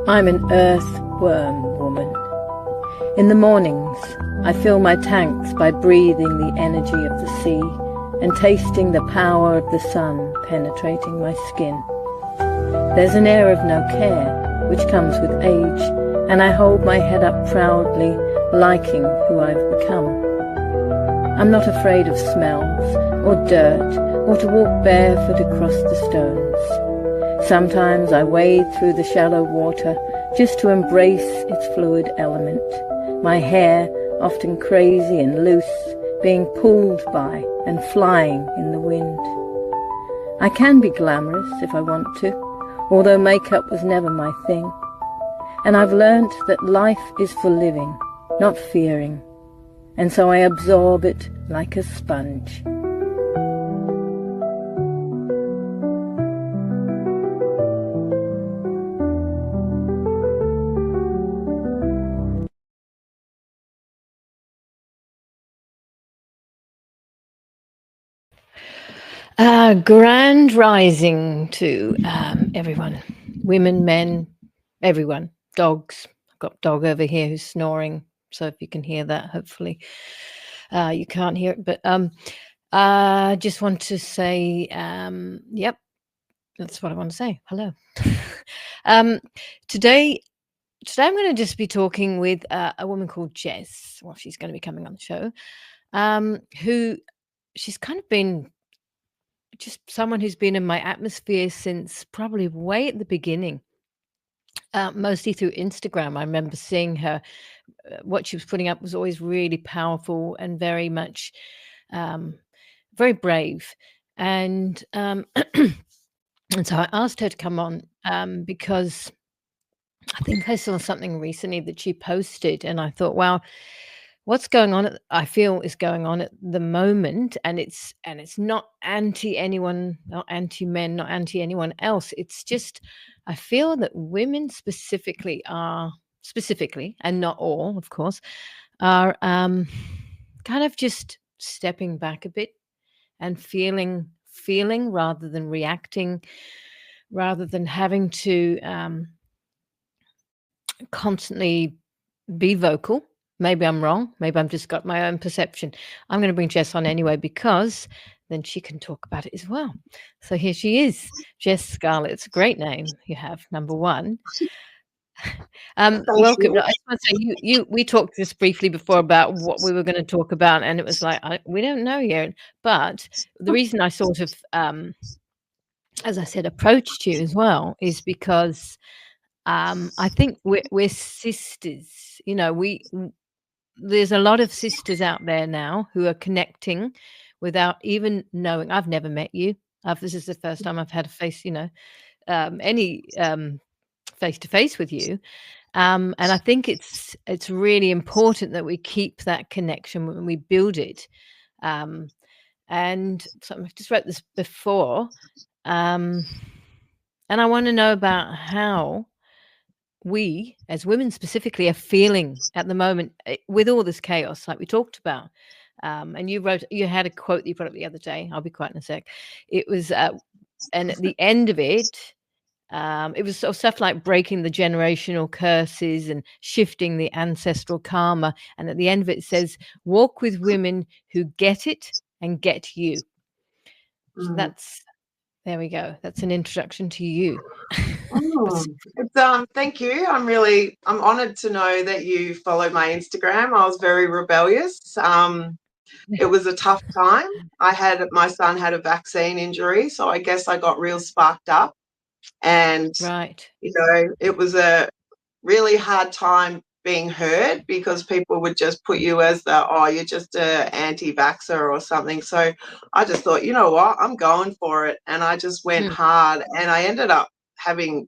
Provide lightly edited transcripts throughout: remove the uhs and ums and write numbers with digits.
I'm an earthworm woman. In the mornings, I fill my tanks by breathing the energy of the sea and tasting the power of the sun penetrating my skin. There's an air of no care, which comes with age, and I hold my head up proudly, liking who I've become. I'm not afraid of smells, or dirt, or to walk barefoot across the stones. Sometimes I wade through the shallow water just to embrace its fluid element, my hair often crazy and loose, being pulled by and flying in the wind. I can be glamorous if I want to, although makeup was never my thing. And I've learnt that life is for living, not fearing, and so I absorb it like a sponge. Grand rising to everyone, women, men, everyone, dogs. I've got a dog over here who's snoring, so if you can hear that, hopefully you can't hear it. But I just want to say, yep, that's what I want to say. Hello. Today I'm going to just be talking with a woman called Jess. Well, she's going to be coming on the show, who she's kind of been just someone who's been in my atmosphere since probably way at the beginning, mostly through Instagram. I remember seeing her, what she was putting up was always really powerful and very much, very brave. And, and so I asked her to come on because I think I saw something recently that she posted and I thought, wow, what's going on I feel is going on at the moment, and it's not anti anyone, not anti men, not anti anyone else. It's just I feel that women specifically, and not all, of course, are kind of just stepping back a bit and feeling rather than reacting, rather than having to constantly be vocal. Maybe I'm wrong. Maybe I've just got my own perception. I'm going to bring Jess on anyway because then she can talk about it as well. So here she is, Jess Scarlett. It's a great name you have, number one. Welcome. I just want to say we talked just briefly before about what we were going to talk about, and it was like we don't know yet. But the reason I sort of, as I said, approached you as well is because I think we're sisters. You know, there's a lot of sisters out there now who are connecting without even knowing. I've never met you. This is the first time I've had a face, any face-to-face with you. And I think it's really important that we keep that connection when we build it. And so I just wrote this before. And I want to know about how we as women specifically are feeling at the moment with all this chaos like we talked about, and you had a quote that you brought up the other day. I'll be quiet in a sec. It was and at the end of it, it was sort of stuff like breaking the generational curses and shifting the ancestral karma, and at the end of it, it says walk with women who get it and get you. So there we go. That's an introduction to you. Thank you. I'm honored to know that you follow my Instagram. I was very rebellious. It was a tough time. My son had a vaccine injury, so I guess I got real sparked up. And, right, it was a really hard time being heard because people would just put you as you're just a anti-vaxxer or something. So I just thought, you know what, I'm going for it. And I just went hard, and I ended up having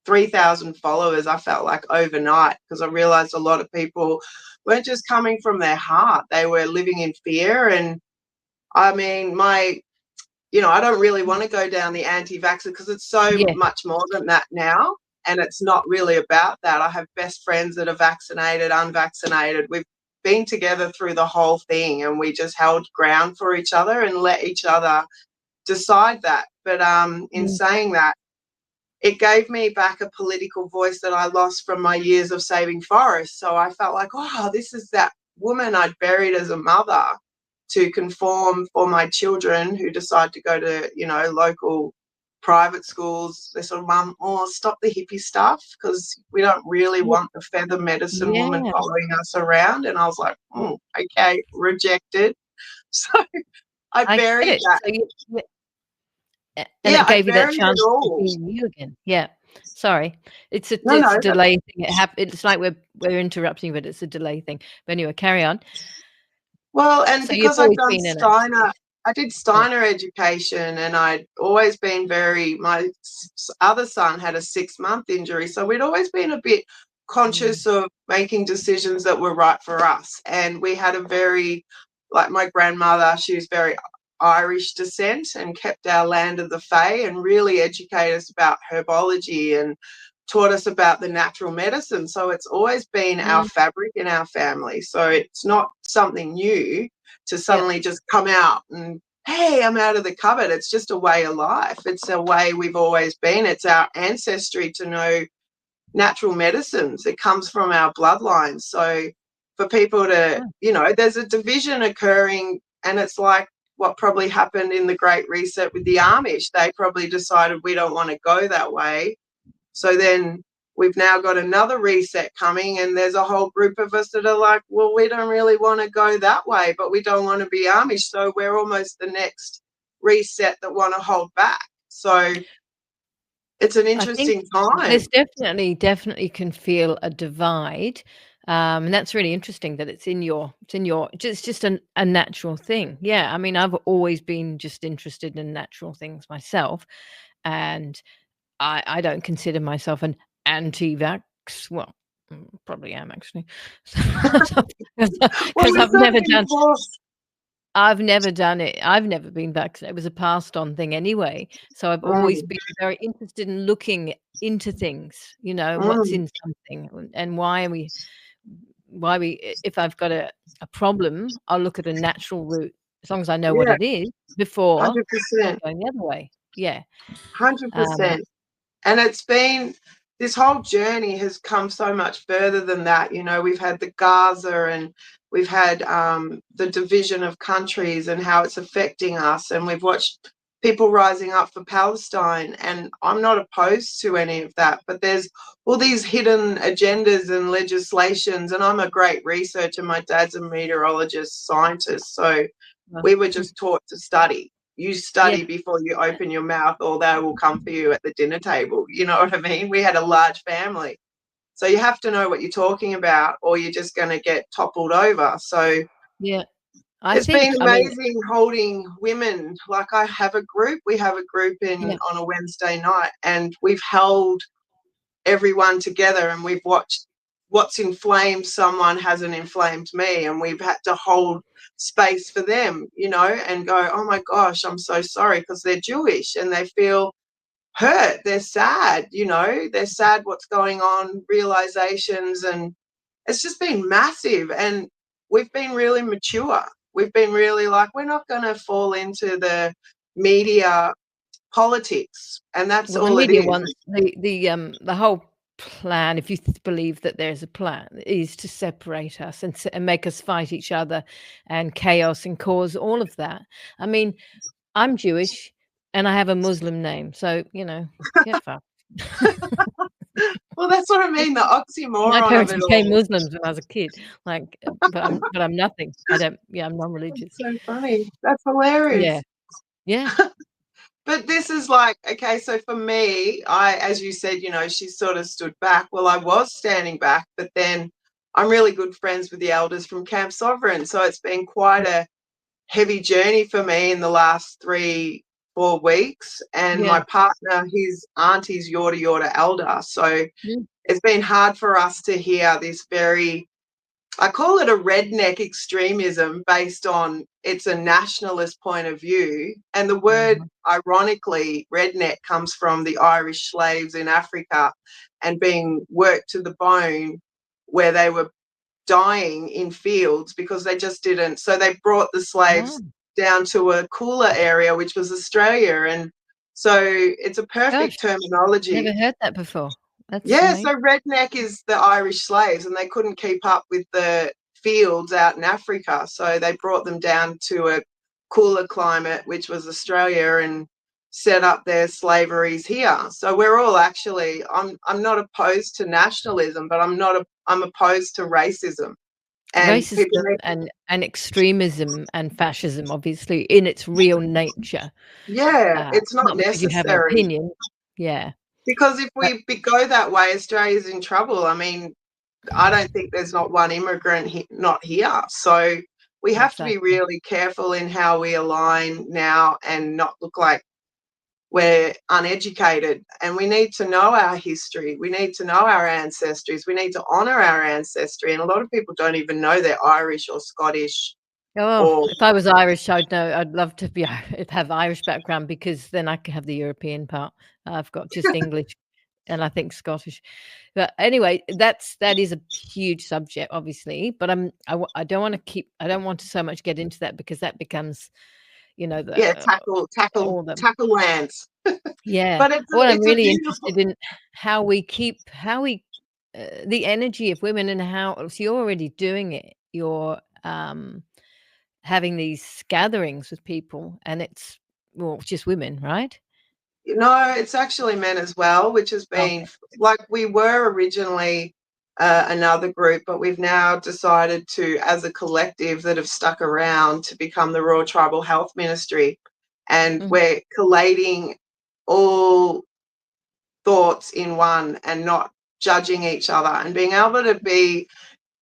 3,000 followers, I felt like, overnight, because I realized a lot of people weren't just coming from their heart. They were living in fear. And I mean, my I don't really want to go down the anti-vaxxer because it's so Yeah. much more than that now. And it's not really about that. I have best friends that are vaccinated, unvaccinated. We've been together through the whole thing, and we just held ground for each other and let each other decide that. But in Mm. saying that, it gave me back a political voice that I lost from my years of saving forests. So I felt like, oh, this is that woman I'd buried as a mother to conform for my children who decide to go to, local private schools. They sort of, Mum, oh, stop the hippie stuff because we don't really Yeah. want the feather medicine woman Yeah. following us around. And I was like, okay, rejected. So I I get buried it. that. So and Yeah, it I gave you that buried it chance to all. be you again. Yeah. Sorry. No, It's no, a delay thing. It's like we're interrupting, but it's a delay thing. But anyway, carry on. well, and So you've because I've always done been in it. Steiner, I did Yeah. Steiner education, and I'd always been my other son had a 6-month injury. So we'd always been a bit Mm. conscious of making decisions that were right for us. And we had like my grandmother, she was very Irish descent and kept our land of the Fae and really educated us about herbology and taught us about the natural medicine. So it's always been our Mm. fabric in our family. So it's not something new to Yeah. suddenly just come out and, hey, I'm out of the cupboard. It's just a way of life. It's a way we've always been. It's our ancestry to know natural medicines. It comes from our bloodline. So for people to, Oh, there's a division occurring, and it's like what probably happened in the Great Reset with the Amish. They probably decided we don't want to go that way. So then we've now got another reset coming, and there's a whole group of us that are like, well, we don't really want to go that way, but we don't want to be Amish. So we're almost the next reset that want to hold back. So it's an I think interesting time. there's definitely can feel a divide, and that's really interesting that it's just a natural thing. Yeah, I mean, I've always been just interested in natural things myself, and I don't consider myself an anti-vax. Well, probably am actually, Well, because we've got to enforce. I've never done it. I've never been vaccinated. It was a passed on thing anyway. So I've always Mm, been very interested in looking into things, what's mm, in something and if I've got a problem, I'll look at a natural route as long as I know what yeah, it is before 100%. going the other way. Yeah. Um, 100%. And it's been, this whole journey has come so much further than that. We've had the Gaza, and we've had the division of countries and how it's affecting us. And we've watched people rising up for Palestine. And I'm not opposed to any of that. But there's all these hidden agendas and legislations. And I'm a great researcher. My dad's a meteorologist, scientist. So well, we were just taught to study. You yeah. study before you open your mouth, or they will come for you at the dinner table. You know what I mean? We had a large family. So you have to know what you're talking about, or you're just going to get toppled over. So Yeah. I it's been think, I mean, amazing holding women. Like we have a group yeah. on a Wednesday night, and we've held everyone together, and we've watched what's inflamed someone hasn't inflamed me, and we've had to hold space for them, and go, oh my gosh, I'm so sorry, because they're Jewish and they feel hurt, they're sad, they're sad what's going on, realizations, and it's just been massive. And we've been really mature. We've been really like, we're not going to fall into the media politics, and that's Well, the all it media is. wants the whole plan, if you believe that there's a plan, is to separate us and make us fight each other and chaos and cause all of that. I mean, I'm Jewish and I have a Muslim name, so, get fucked. Well, that's what I mean, the My oxymoron of parents it became all. Muslims when I was a kid, like, but I'm nothing. I don't yeah, I'm non-religious. That's so funny. That's Yeah. hilarious. Yeah. But this is like, okay, so for me, as you said, she sort of stood back. Well, I was standing back, but then I'm really good friends with the elders from Camp Sovereign. So it's been quite a heavy journey for me in the last 3-4 weeks. And Yeah. my partner, his auntie's Yorta elder. So Mm. it's been hard for us to hear this very I call it a redneck extremism based on it's a nationalist point of view. And the word, Mhm. ironically, redneck comes from the Irish slaves in Africa and being worked to the bone where they were dying in fields because they just didn't. So they brought the Oh, slaves down to a cooler area, which was Australia. And so it's a perfect gosh, never terminology. heard that before. That's Yeah, amazing. so redneck is the Irish slaves, and they couldn't keep up with the fields out in Africa, so they brought them down to a cooler climate, which was Australia, and set up their slaveries here. So we're all actually. I'm not opposed to nationalism, but I'm opposed to racism, and people Racism need. and extremism and fascism, obviously, in its real nature, Yeah, it's not not because you have an necessary opinion. Yeah, because if but we go that way, Australia's in trouble. I mean, I don't think there's not one immigrant not here. So we have to be exactly. really careful in how we align now and not look like we're uneducated. And we need to know our history. We need to know our ancestries. We need to honour our ancestry. And a lot of people don't even know they're Irish or Scottish Oh, or, if I was Irish, I'd know. I'd love to be have Irish background because then I could have the European part. I've got just English and I think Scottish. But anyway, that is a huge subject, obviously. But I don't want to keep. I don't want to so much get into that because that becomes, yeah, the tackle all the lands. yeah. But What I'm it's a really beautiful. interested in how we the energy of women and how so you're already doing it. You're having these gatherings with people and it's well, just women, right? No, it's actually men as well, which has been Okay. like we were originally another group, but we've now decided to, as a collective that have stuck around, to become the Royal Tribal Health Ministry. And Mm, we're collating all thoughts in one and not judging each other and being able to be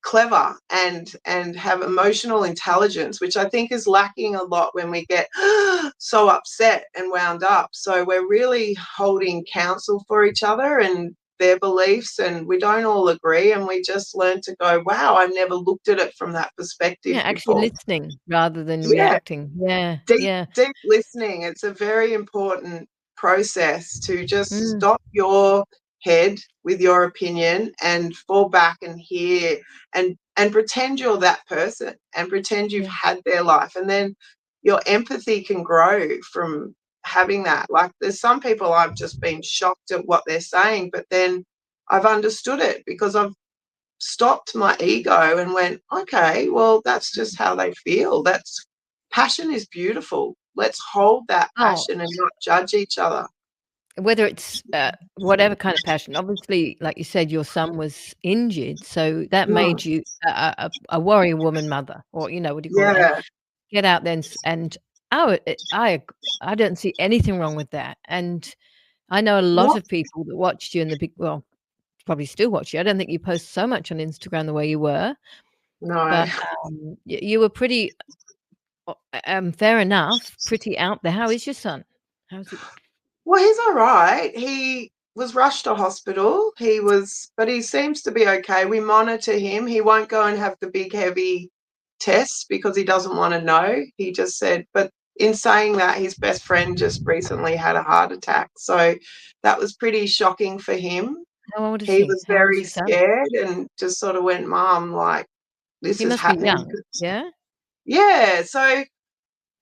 clever and have emotional intelligence, which I think is lacking a lot when we get so upset and wound up. So we're really holding counsel for each other and their beliefs, and we don't all agree, and we just learn to go, wow, I've never looked at it from that perspective yeah, actually before. listening rather than Yeah, reacting. Yeah, deep yeah. deep listening. It's a very important process to just Mm, stop your head with your opinion and fall back and hear and pretend you're that person and pretend you've yeah. had their life, and then your empathy can grow from having that. Like there's some people I've just been shocked at what they're saying, but then I've understood it because I've stopped my ego and went, okay, well, that's just how they feel. That's passion is beautiful. Let's hold that Oh, passion and not judge each other. whether it's, whatever kind of passion. Obviously, like you said, your son was injured, so that Mm, made you a warrior woman mother, or, what do you call it? yeah. Get out there and I would I don't see anything wrong with that, and I know a lot What? of people that watched you in the big well, probably still watch you. I don't think you post so much on Instagram the way you were, No. but, you were pretty, fair enough, pretty out there. How is your son? How's he? Well, he's all right. He was rushed to hospital. But he seems to be okay. We monitor him. He won't go and have the big, heavy tests because he doesn't want to know. He just said, but in saying that, his best friend just recently had a heart attack. So that was pretty shocking for him. How old is He he? was How old is very your son? scared and just sort of went, Mom, like, this He is must be happening. young, yeah? Yeah. So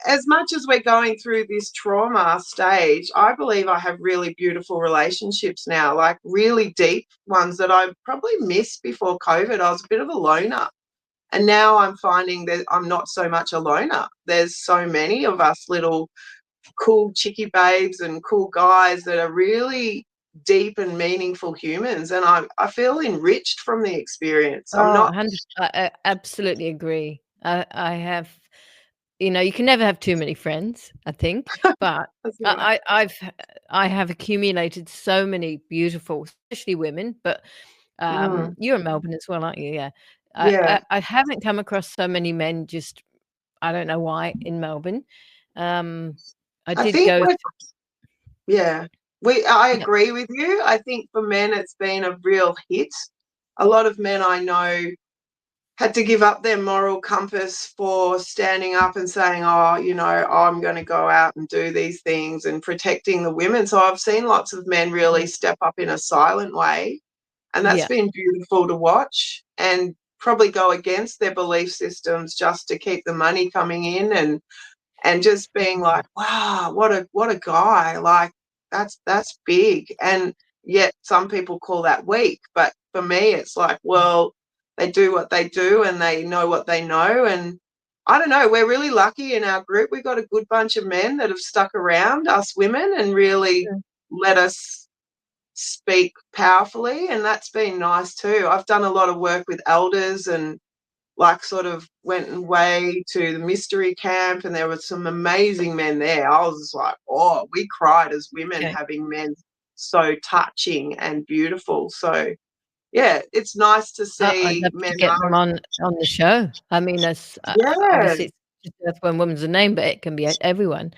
as much as we're going through this trauma stage, I believe I have really beautiful relationships now, like really deep ones that I probably missed before COVID. I was a bit of a loner. And now I'm finding that I'm not so much a loner. There's so many of us little cool chickie babes and cool guys that are really deep and meaningful humans. And I feel enriched from the experience. I'm Oh, not, 100 I absolutely agree. I have you can never have too many friends, I think, but I have accumulated so many beautiful, especially women, but, mm, you're in Melbourne as well, aren't you? Yeah. yeah. I haven't come across so many men just I don't know why in Melbourne. Um, I I did think go we're Yeah. I yeah. agree with you. I think for men it's been a real hit. A lot of men I know had to give up their moral compass for standing up and saying, oh, I'm going to go out and do these things and protecting the women. So I've seen lots of men really step up in a silent way. And that's Yeah. been beautiful to watch, and probably go against their belief systems just to keep the money coming in, and just being like, wow, what a guy. Like, that's big. And yet some people call that weak. But for me, it's like, well, they do what they do and they know what they know. And I don't know, we're really lucky in our group. We've got a good bunch of men that have stuck around us women and really Mm. let us speak powerfully, and that's been nice too. I've done a lot of work with elders, and like sort of went away to the mystery camp, and there were some amazing men there. I was just like, oh, we cried as women Okay. having men so touching and beautiful. So yeah, it's nice to I'd see love men to get them ask. on the show. I mean, that's Yeah, obviously it's just Earthworm Woman's a name, but it can be everyone,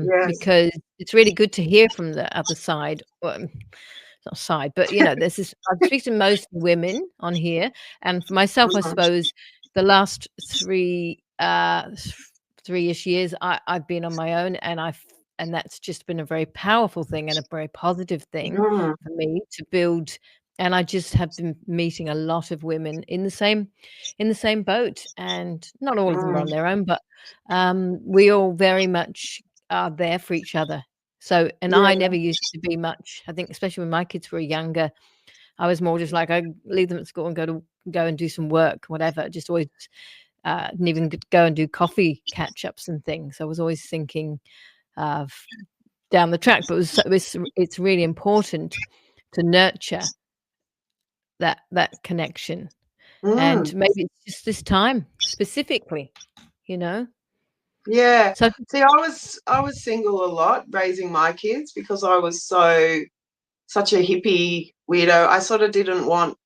yes. because it's really good to hear from the other side. Well, it's not side, but this is I'm speaking to most women on here, and for myself, I Mhm, suppose the last 3-ish years, I've been on my own, and that's just been a very powerful thing and a very positive thing mhm, for me to build. And I just have been meeting a lot of women in the same boat, and not all of them are mm, on their own, but we all very much are there for each other. So, and I yeah, never used to be much. I think, especially when my kids were younger, I was more just like I leave them at school and go and do some work, whatever. Just always didn't even go and do coffee catch ups and things. I was always thinking of down the track, but it's really important to nurture that connection. And mm, maybe it's just this time specifically, you know. yeah. So See, I was single a lot raising my kids because I was such a hippie weirdo. I sort of didn't want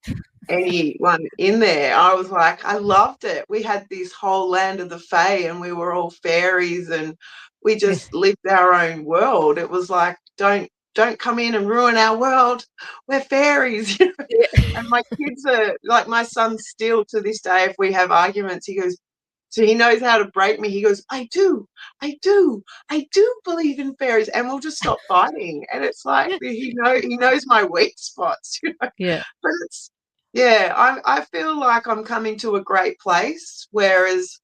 anyone in there. I was like, I loved it. We had this whole land of the Fae, and we were all fairies, and we yeah, just lived our own world. It was like, don't come in and ruin our world. We're fairies. And my kids are like, my son still to this day, if we have arguments, he goes, so he knows how to break me. He goes, I do, I do believe in fairies, and we'll just stop fighting. And it's like yeah, he knows my weak spots, yeah, But it's yeah, I feel like I'm coming to a great place, whereas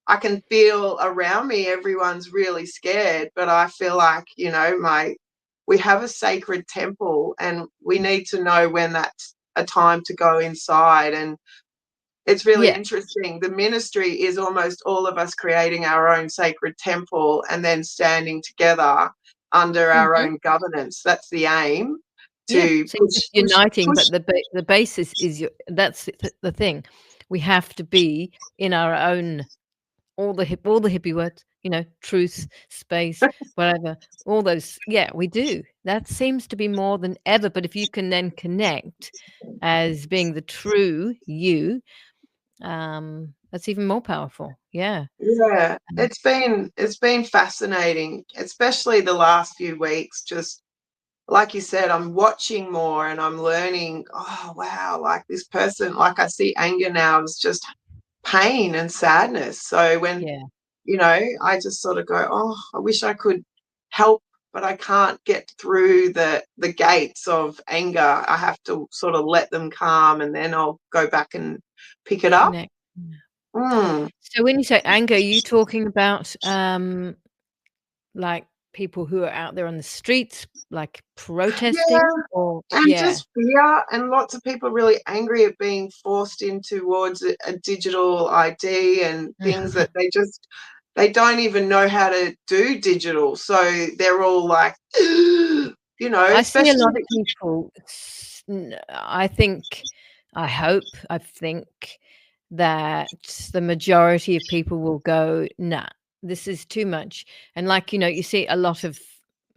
I can feel around me everyone's really scared, but I feel like my we have a sacred temple, and we need to know when that's a time to go inside. And it's really yeah. interesting. The ministry is almost all of us creating our own sacred temple and then standing together under our Mhm. own governance. That's the aim, Yeah, to so you're push, just push, uniting, push. but the basis is your that's the thing. We have to be in our own all the hippie words, truth, space, whatever, all those yeah, we do. That seems to be more than ever, but if you can then connect as being the true you, that's even more powerful. Yeah. Yeah, Um, it's been fascinating, especially the last few weeks. Just like you said, I'm watching more and I'm learning. Oh wow, like this person, like I see anger now as just pain and sadness. So when yeah, I just sort of go, oh, I wish I could help, but I can't get through the gates of anger. I have to sort of let them calm, and then I'll go back and pick it up. connect. Yeah. Mm. So when you say anger, are you talking about, like, people who are out there on the streets, like, Yeah, protesting or and yeah. just fear, and lots of people really angry at being forced in towards a digital ID and things that they don't even know how to do digital. So they're all like, I see a especially lot of people I think, I think that the majority of people will go, "Nah, this is too much." And like, you see a lot of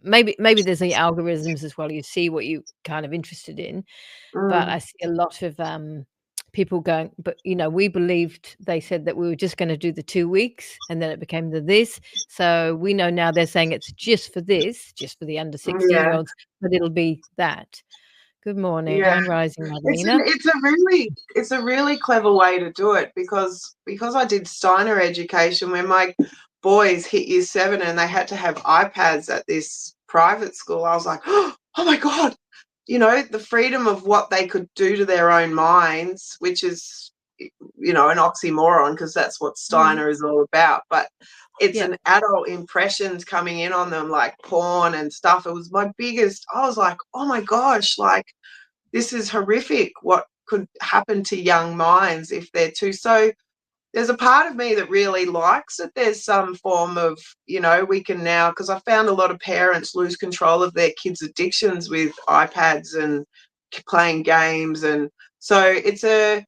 maybe there's the algorithms as well. You see what you kind of interested in, but mm, I see a lot of people going, but we believed they said that we were just going to do the 2 weeks and then it became the this. So we know now they're saying it's just for this, just for the under 16 year yeah, olds, but it'll be that. Good morning. Yeah. Grand rising, Madalena. It's a really clever way to do it because I did Steiner education when my boys hit year 7 and they had to have iPads at this private school. I was like, oh my God, the freedom of what they could do to their own minds, which is, an oxymoron because that's what Steiner is all about. But it's an adult impressions coming in on them like porn and stuff. It was my biggest, I was like, oh my gosh, like, this is horrific what could happen to young minds if they're too. So there's a part of me that really likes that there's some form of, we can now, because I found a lot of parents lose control of their kids' addictions with iPads and playing games. And so it's a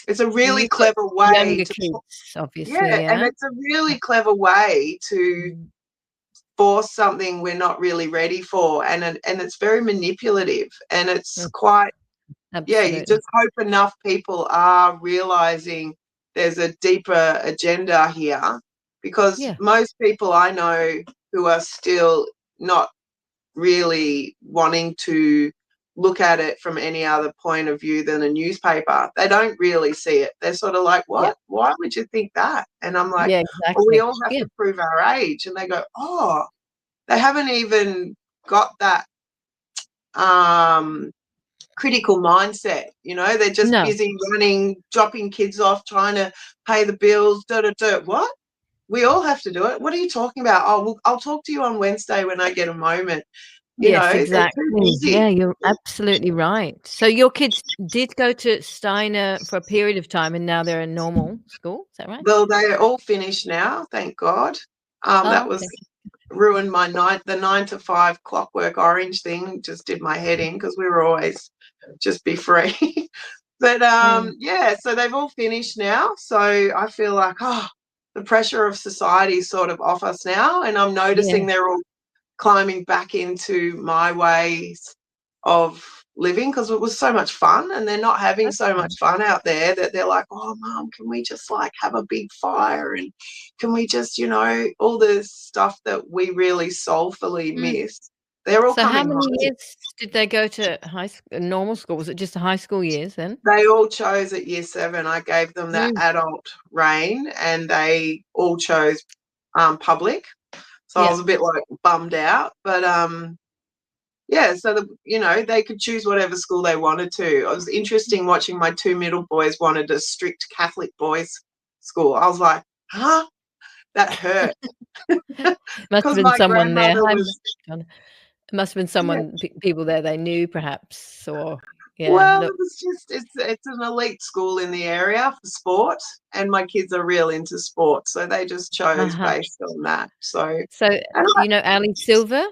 And really you've got clever way younger to, kids, obviously, yeah, and yeah? it's a really clever way to Mhm. force something we're not really ready for. And it's very manipulative and it's Mm, quite, yeah, you absolutely. just hope enough people are realizing there's a deeper agenda here because Yeah, most people I know who are still not really wanting to look at it from any other point of view than a newspaper, they don't really see it. They're sort of like, yeah, what? Why would you think that? And I'm like, yeah, well, we exactly. all have Yeah. to prove our age. And they go, oh, they haven't even got that um critical mindset. They're just No. busy running, dropping kids off, trying to pay the bills. What? We all have to do it. What are you talking about? Oh, well, I'll talk to you on Wednesday when I get a moment. Yes, They're too exactly. busy. Yeah, you're absolutely right. So your kids did go to Steiner for a period of time, and now they're in normal school, is that right? Well, they're all finished now, thank God. That Oh, was okay. ruined the 9 to 5 clockwork orange thing. Just did my head in because we were always just be free. But Mm, yeah, so they've all finished now. So I feel like, the pressure of society is sort of off us now. And I'm yeah. noticing they're all climbing back into my ways of living because it was so much fun. And they're not having so Okay. much fun out there that they're like, oh, Mum, can we just like have a big fire? And can we just, all the stuff that we really soulfully Mm. miss? They're all So how coming many home. years did they go to normal school? Was it just the high school years then? They all chose at year 7. I gave them that Mm. adult reign and they all chose public. So I Yeah. was a bit like bummed out. But yeah, so they could choose whatever school they wanted to. It was interesting watching my 2 middle boys wanted a strict Catholic boys school. I was like, huh? That hurt. Must have Because been my someone there. grandmother Hi, was, John. It must have been yeah. someone people there they knew perhaps or yeah, Well, look. it was just it's an elite school in the area for sport, and my kids are real into sport, so they just chose Uh-huh. based on that. So, So, and you know Ali Silver?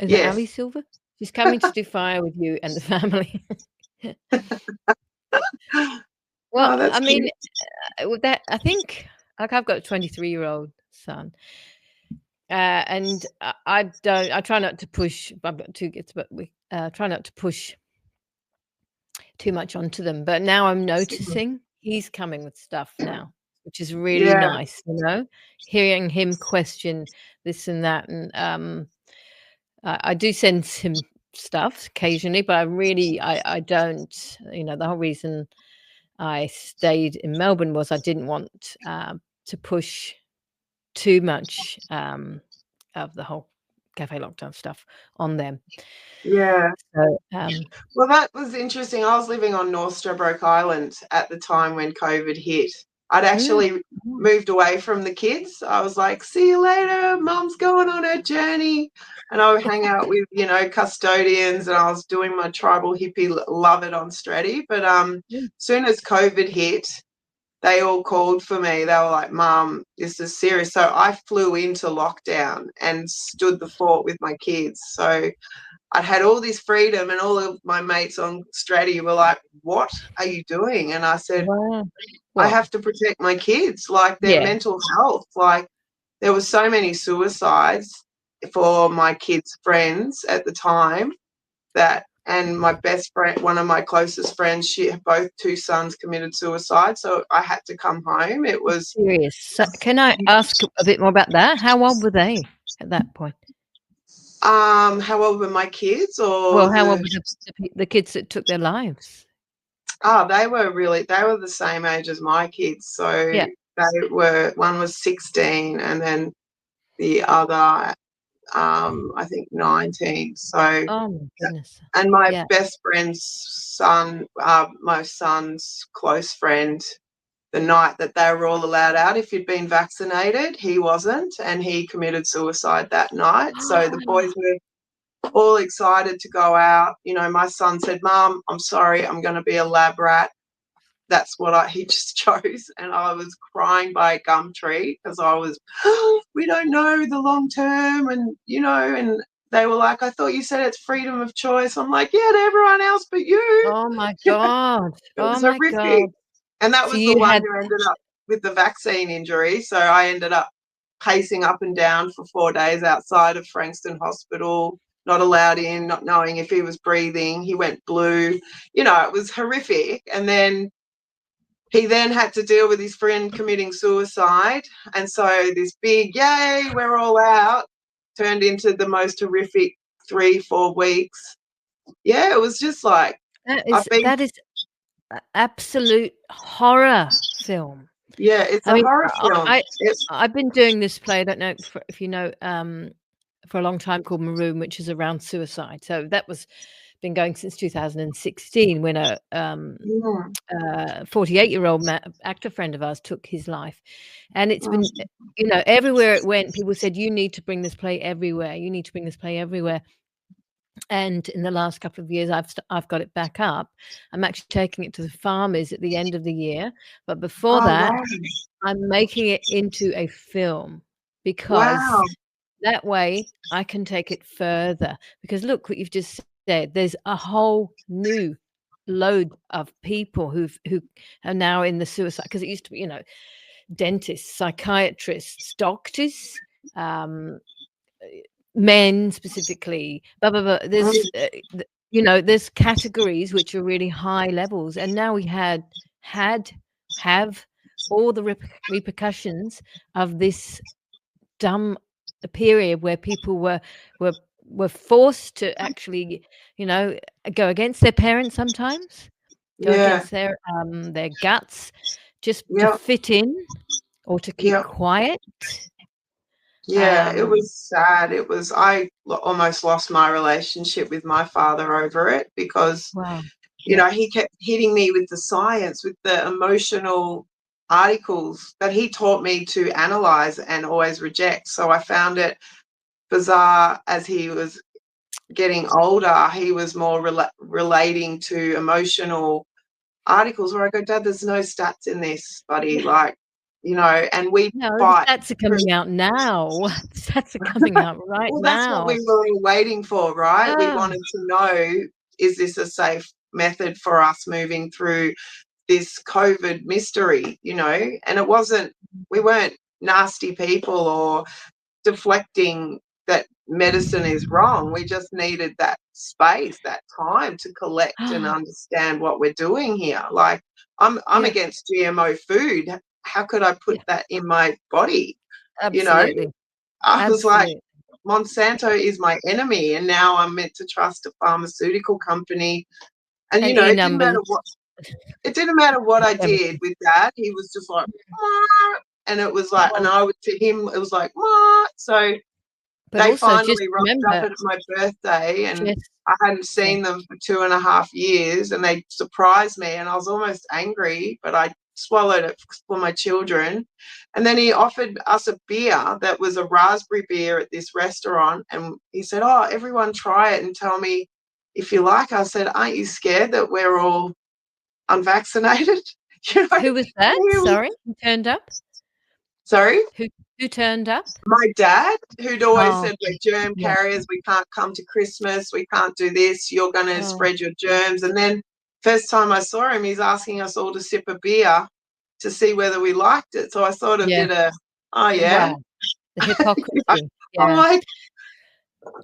Is it Ali yes, Silver? She's coming to do fire with you and the family. Well, oh, that's I mean, cute. with that I think like I've got a 23-year-old son, and I don't I try not to push I've got 2 kids, but we, try not to push too much onto them, but now I'm noticing he's coming with stuff now, which is really Yeah, nice, hearing him question this and that, and, I do send him stuff occasionally, but I don't the whole reason I stayed in Melbourne was I didn't want, to push too much, of the whole cafe lockdown stuff on them. yeah. So, Well, that was interesting. I was living on North Stradbroke Island at the time when COVID hit. I'd mm, actually mm, moved away from the kids. I was like, see you later. Mum's going on her journey. And I would hang out with, custodians and I was doing my tribal hippie love it on Straddy. But mm. soon as COVID hit, they all called for me. They were like, Mum, this is serious. So I flew into lockdown and stood the fort with my kids. So I'd had all this freedom and all of my mates on Stratty were like, what are you doing? And I said, Wow. I What? have to protect my kids, like their Yeah. mental health. Like there were so many suicides for my kids' friends at the time and my best friend, one of my closest friends, she both 2 sons committed suicide. So I had to come home. It was, Serious. So can I ask a bit more about that? How old were they at that point? How old were my kids or Well, how old the? were the kids that took their lives? Oh, they were the same age as my kids. So Yeah. one was 16 and then the other, I think 19. So, Oh my goodness. and my Yeah. best friend's son, my son's close friend, the night that they were all allowed out, if you'd been vaccinated, he wasn't, and he committed suicide that night. So the boys were all excited to go out. You know, my son said, "Mum, I'm sorry, I'm going to be a lab rat." That's what he just chose, and I was crying by a gum tree because I was, oh, we don't know the long term, and and they were like, I thought you said it's freedom of choice. I'm like, yeah, to everyone else but you. Oh my god. It Oh was my horrific. god. And that So was the you one had who ended up with the vaccine injury. So I ended up pacing up and down for 4 days outside of Frankston Hospital, not allowed in, not knowing if he was breathing. He went blue. It was horrific. And then he then had to deal with his friend committing suicide. And so this big, yay, we're all out, turned into the most horrific 3-4 weeks. Yeah, it was just like, I've been, that is absolute horror film. yeah, it's I a mean, horror film. I've been doing this play, I don't know if you know, for a long time called Maroon, which is around suicide. So that was been going since 2016 when a Yeah. 48-year-old actor friend of ours took his life. And it's Mm, been, everywhere it went, people said, you need to bring this play everywhere. You need to bring this play everywhere. And in the last couple of years, I've got it back up. I'm actually taking it to the farmers at the end of the year. But before oh, that, wow. I'm making it into a film because Wow. that way I can take it further. Because look what you've just said. There's a whole new load of people who are now in the suicide, because it used to be, dentists, psychiatrists, doctors, um, men specifically, blah blah blah. Mm, There's categories which are really high levels, and now we have all the repercussions of this dumb period where people were were forced to actually, go against their parents sometimes, go yeah. against their guts, just to Yep. fit in or to keep Yep. quiet. Yeah. It Um, was sad. I almost lost my relationship with my father over it because, wow. Yeah. he kept hitting me with the science, with the emotional articles that he taught me to analyze and always reject. So I found it bizarre as he was getting older, he was more relating to emotional articles where I go, Dad, there's no stats in this, buddy. Like, and we No, the fight. stats are coming out now. The stats are coming out right Well, that's what we now. were all waiting for, right? We Ah, wanted to know, is this a safe method for us moving through this COVID mystery, And we weren't nasty people or deflecting that medicine is wrong. We just needed that space, that time to collect and understand what we're doing here. Like, I'm yeah, against GMO food. How could I put yeah, that in my body? You know, absolutely, I was like, absolutely. Monsanto is my enemy, and now I'm meant to trust a pharmaceutical company. And And ear it didn't matter numbers, what I did chemicals. with Dad. He was just like, "Mah," and it was like, and Well, I would to him, it was like, "Mah." So but they also just finally rocked up remember, at my birthday, and just I hadn't yeah. seen them for 2.5 years, and they surprised me, and I was almost angry, but I swallowed it for my children. And then he offered us a beer that was a raspberry beer at this restaurant, and he said, "Oh, everyone try it and tell me if you like." I said, "Aren't you scared that we're all unvaccinated?" Who was that? He was, Sorry, who turned up? sorry. Who turned up? My dad, who'd always Oh, said, we're germ yeah. carriers, we can't come to Christmas, we can't do this, you're going to Oh, spread your germs. And then, first time I saw him, he's asking us all to sip a beer to see whether we liked it. So I sort of yeah. did oh, yeah. Wow, the hypocrisy. I'm Yeah. like,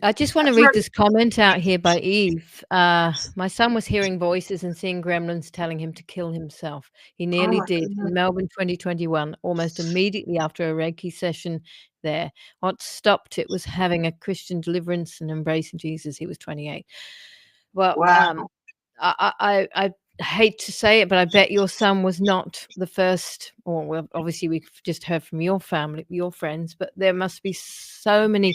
I just want to That's read very, this comment out here by Eve. My son was hearing voices and seeing gremlins telling him to kill himself. He oh nearly my did goodness. in Melbourne 2021, almost immediately after a Reiki session there. What stopped it was having a Christian deliverance and embracing Jesus. He was 28. Well, Wow. I hate to say it, but I bet your son was not the first. Or well, obviously we've just heard from your family, your friends, but there must be so many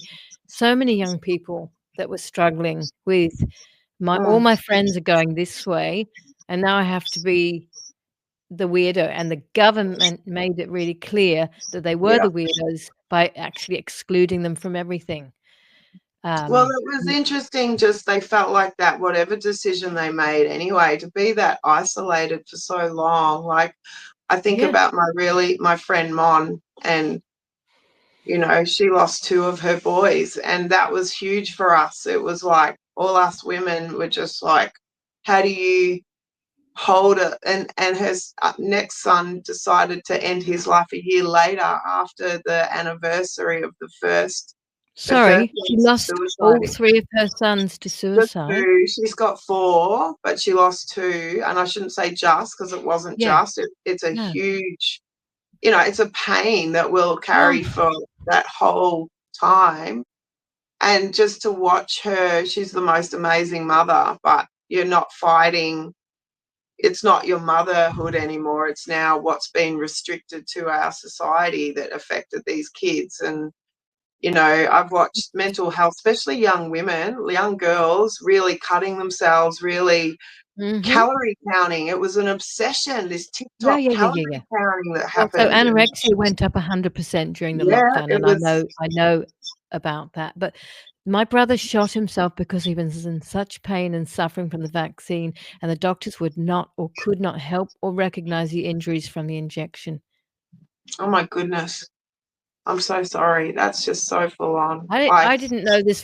young people that were struggling with all Mm, my friends are going this way, and now I have to be the weirdo. And the government made it really clear that they were yeah. the weirdos by actually excluding them from everything. Well, Um, it was interesting, just they felt like that, whatever decision they made anyway, to be that isolated for so long. Like, I think yeah, about my friend Mon, and she lost two of her boys, and that was huge for us. It was like all us women were just like, how do you hold it? And her next son decided to end his life a year later after the anniversary of the first sorry, she one's lost all suicide. three of her sons to Just suicide. two. She's got four, but she lost two. And I shouldn't say just, because it wasn't Yeah, just. It's a no. huge, it's a pain that we'll Oh, carry for that whole time. And just to watch her, she's the most amazing mother, but you're not fighting. It's not your motherhood anymore. It's now what's been restricted to our society that affected these kids. And I've watched mental health, especially young women, young girls, really cutting themselves, really mhm. calorie counting. It was an obsession, this Yeah, TikTok yeah, yeah, yeah, yeah. calorie counting that Well, so happened. And anorexia went up 100% during the yeah, lockdown, it and was, I know about that, but my brother shot himself because he was in such pain and suffering from the vaccine, and the doctors would not or could not help or recognize the injuries from the injection. oh my goodness. I'm so sorry. That's just so full on. Like, I didn't know this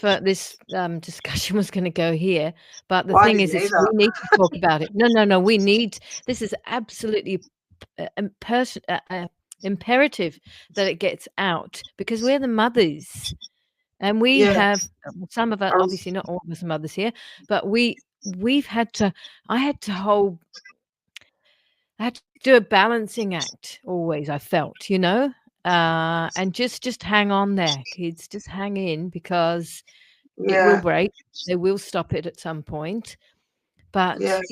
discussion was gonna go here, but the well, I thing didn't is either. we need to talk about it. No, no, no, we need this is absolutely imperative that it gets out because we're the mothers and we Yeah. have some of us, I was, obviously not all of us are mothers here, but we've had to I had to hold I had to do a balancing act always, I felt, and just hang on there, kids, just hang in because it will yeah, break. They will stop it at some point, yeah. but,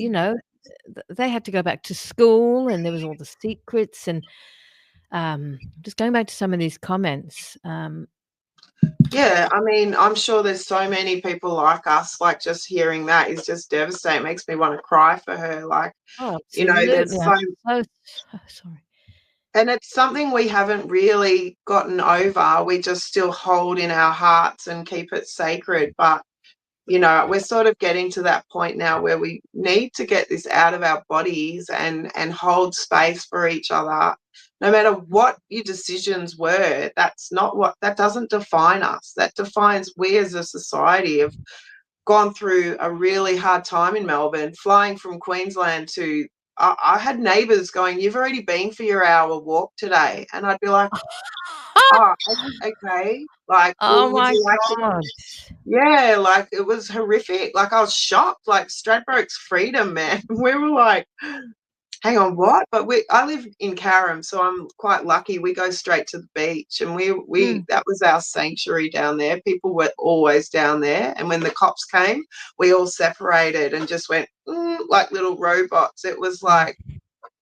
they had to go back to school, and there was all the secrets, and, just going back to some of these comments, Yeah, I mean, I'm sure there's so many people like us, like just hearing that is just devastating. It makes me want to cry for her. Like, oh, absolutely, there's I'm so, so sorry. and it's something we haven't really gotten over. We just still hold in our hearts and keep it sacred. But we're sort of getting to that point now where we need to get this out of our bodies and hold space for each other. No matter what your decisions were, that doesn't define us. That defines we as a society have gone through a really hard time in Melbourne, flying from Queensland to. I had neighbours going, "You've already been for your hour walk today," and I'd be like, "Oh, okay. Like, Oh well, would my you like to?" god. Yeah, like, it was horrific. Like, I was shocked, like, Stradbroke's freedom, man. We were like, "Hang on, what?" But I live in Carrum, so I'm quite lucky. We go straight to the beach, and we Mm. that was our sanctuary down there. People were always down there, and when the cops came, we all separated and just went, like little robots. It was Mm. like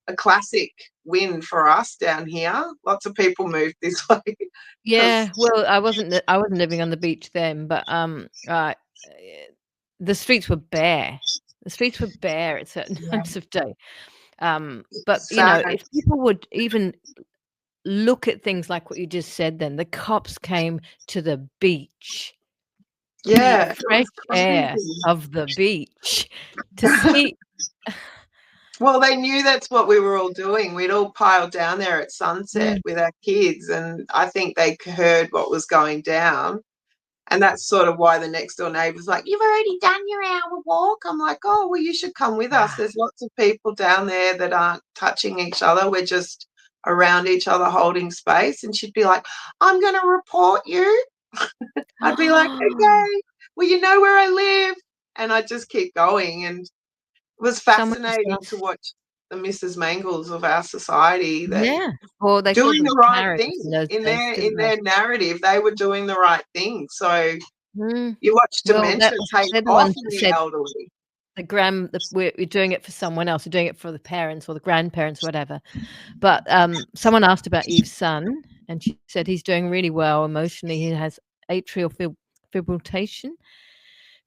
a classic win for us down here. Lots of people moved this way because Yeah, well, I wasn't living on the beach then, but, the streets were bare. The streets were bare at certain yeah, times of day. But, sad. if people would even look at things like what you just said then, the cops came to the beach, the Yeah, it fresh was air crazy. of the beach to see. Well, they knew that's what we were all doing. We'd all piled down there at sunset Mm, with our kids, and I think they heard what was going down. And that's sort of why the next door neighbor's like, "You've already done your hour walk." I'm like, "Oh, well, you should come with us. wow. There's lots of people down there that aren't touching each other. We're just around each other holding space." And she'd be like, "I'm going to report you." I'd be like, "Okay." well, you know where I live. And I just keep going. And it was Someone just fascinating to asked, watch the Mrs. Mangles of our society that yeah, or they called doing them the right Karens in thing those days, in didn't they? their narrative. They were doing the right thing. So Mm. you watch Well, dementia take they're the off ones in that the said elderly. we're doing it for someone else. We're doing it for the parents or the grandparents, whatever. But someone asked about Eve's son, and she said he's doing really well emotionally. He has atrial fibrillation,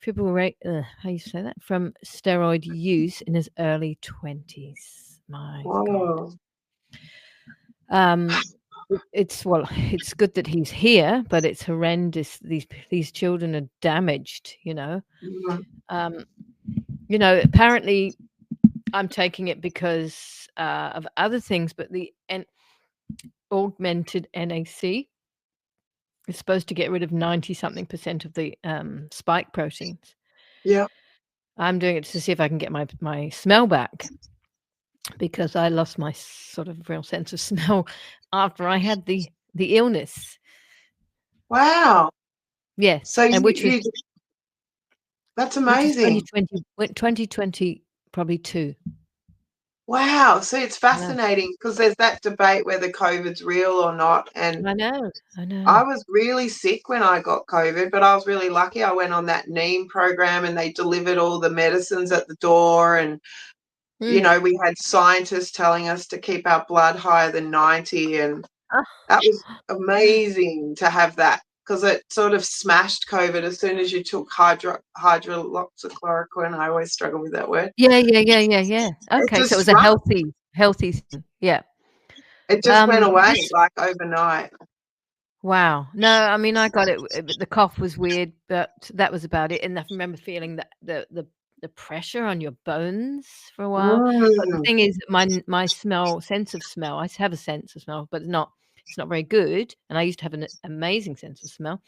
how you say that, from steroid use in his early 20s. My God. Whoa. Um, it's good that he's here, but it's horrendous. These children are damaged. Mm. Um, apparently I'm taking it because of other things, but the augmented NAC is supposed to get rid of 90 something percent of the spike proteins. Yeah. I'm doing it to see if I can get my smell back, because I lost my sort of real sense of smell after I had the illness. Wow. Yeah, So and that's which was amazing. 2020 probably 2. Wow. So it's I know. fascinating because there's that debate whether COVID's real or not. And I know. I I know. was really sick when I got COVID, but I was really lucky. I went on that NEEM program and they delivered all the medicines at the door. And, Mm. we had scientists telling us to keep our blood higher than 90. And Ah, that was amazing to have that because it sort of smashed COVID as soon as you took hydroxychloroquine. I always struggle with that word. yeah, yeah, yeah, yeah, yeah. It Okay, so it just was a shrunk. healthy thing. Yeah. It just went away This like overnight. Wow. No, I mean, I got it. The cough was weird, but that was about it. And I remember feeling that the pressure on your bones for a while. But the Mm. thing is, my sense of smell. I have a sense of smell, but it's not very good. And I used to have an amazing sense of smell.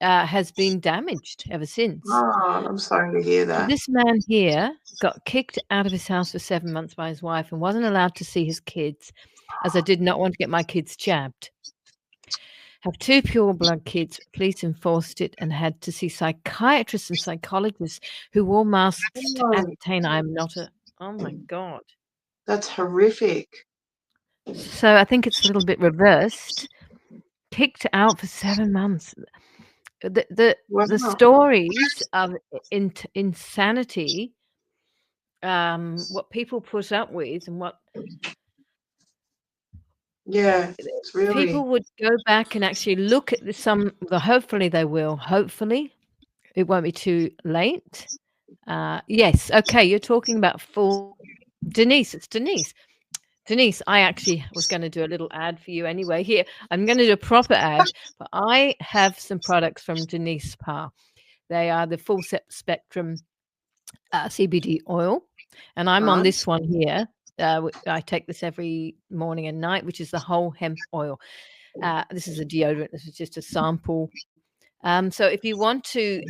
Has been damaged ever since. Oh, I'm sorry to hear that. This man here got kicked out of his house for 7 months by his wife and wasn't allowed to see his kids, as I did not want to get my kids jabbed. Have 2 pure blood kids, police enforced it and had to see psychiatrists and psychologists who wore masks to Oh, ascertain I am not a oh my god. that's horrific. So I think it's a little bit reversed. Kicked out for 7 months. The Wow. stories of insanity, what people put up with and what Yeah, it's really. people would go back and actually look at hopefully they will. Hopefully, it won't be too late. Yes, okay, you're talking about full Denise, it's Denise. Denise, I actually was gonna do a little ad for you anyway. Here, I'm gonna do a proper ad, but I have some products from Denise Spa. They are the full spectrum CBD oil, and I'm on Right. this one here. I take this every morning and night, which is the whole hemp oil. This is a deodorant. This is just a sample. So if you want to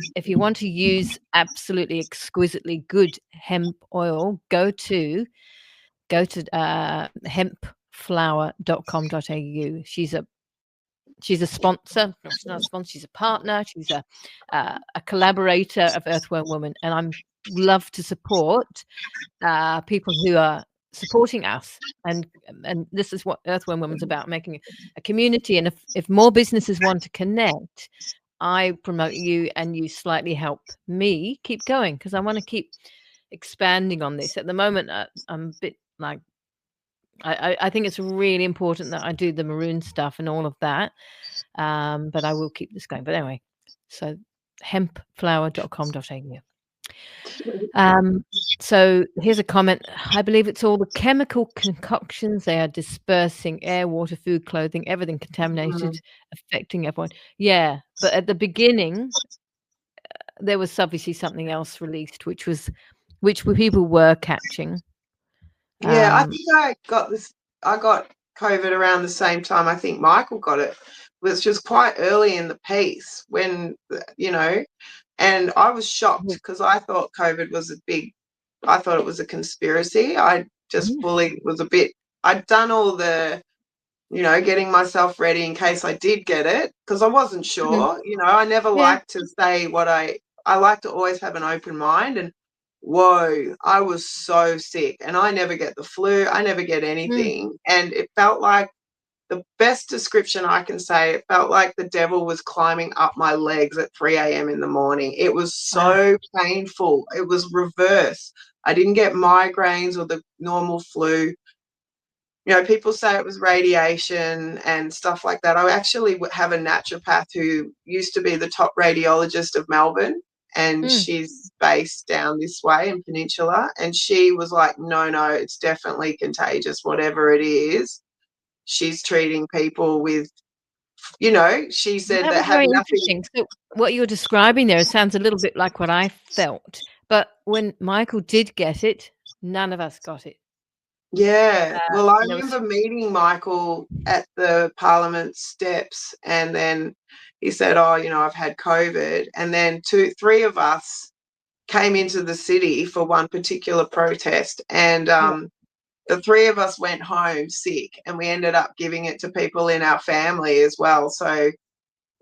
use absolutely exquisitely good hemp oil, go to hempflower.com.au. She's a sponsor. No, she's not a sponsor. She's a partner. She's a collaborator of Earthworm Woman, and I'm love to support people who are supporting us. And this is what Earthworm Woman's about: making a community. And if more businesses want to connect, I promote you, and you slightly help me keep going because I want to keep expanding on this. At the moment, I'm a bit like I think it's really important that I do the maroon stuff and all of that. But I will keep this going. But anyway, so hempflower.com.au. So here's a comment. I believe it's all the chemical concoctions they are dispersing: air, water, food, clothing, everything contaminated, Mm. affecting everyone. Yeah, but at the beginning, there was obviously something else released, which people were catching. Yeah, I Um, think I got COVID around the same time I think Michael got it, which was quite early in the piece when, and I was shocked w- because I thought COVID was I thought it was a conspiracy. I just yeah, fully was a bit, I'd done all the, getting myself ready in case I did get it because I wasn't mhm, sure. I never yeah, like to say what I I like to always have an open mind. And whoa, I was so sick, and I never get the flu. I never get Mm. anything. And it felt like, the best description I can say, it felt like the devil was climbing up my legs at 3 a.m. in the morning. It was Wow. so painful. It was reverse. I didn't get migraines or the normal flu. You know, people say it was radiation and stuff like that. I actually have a naturopath who used to be the top radiologist of Melbourne, and Mm. she's based down this way in Peninsula. And she was like, no, no, it's definitely contagious, whatever it is. She's treating people with, you know, she said That that was had very nothing. interesting. So what you're describing there sounds a little bit like what I felt. But when Michael did get it, none of us got it. Yeah. Well, I And there was remember meeting Michael at the Parliament steps, and then he said, oh, you know, I've had COVID. And then three of us came into the city for one particular protest, and yeah, the three of us went home sick, and we ended up giving it to people in our family as well. So yeah,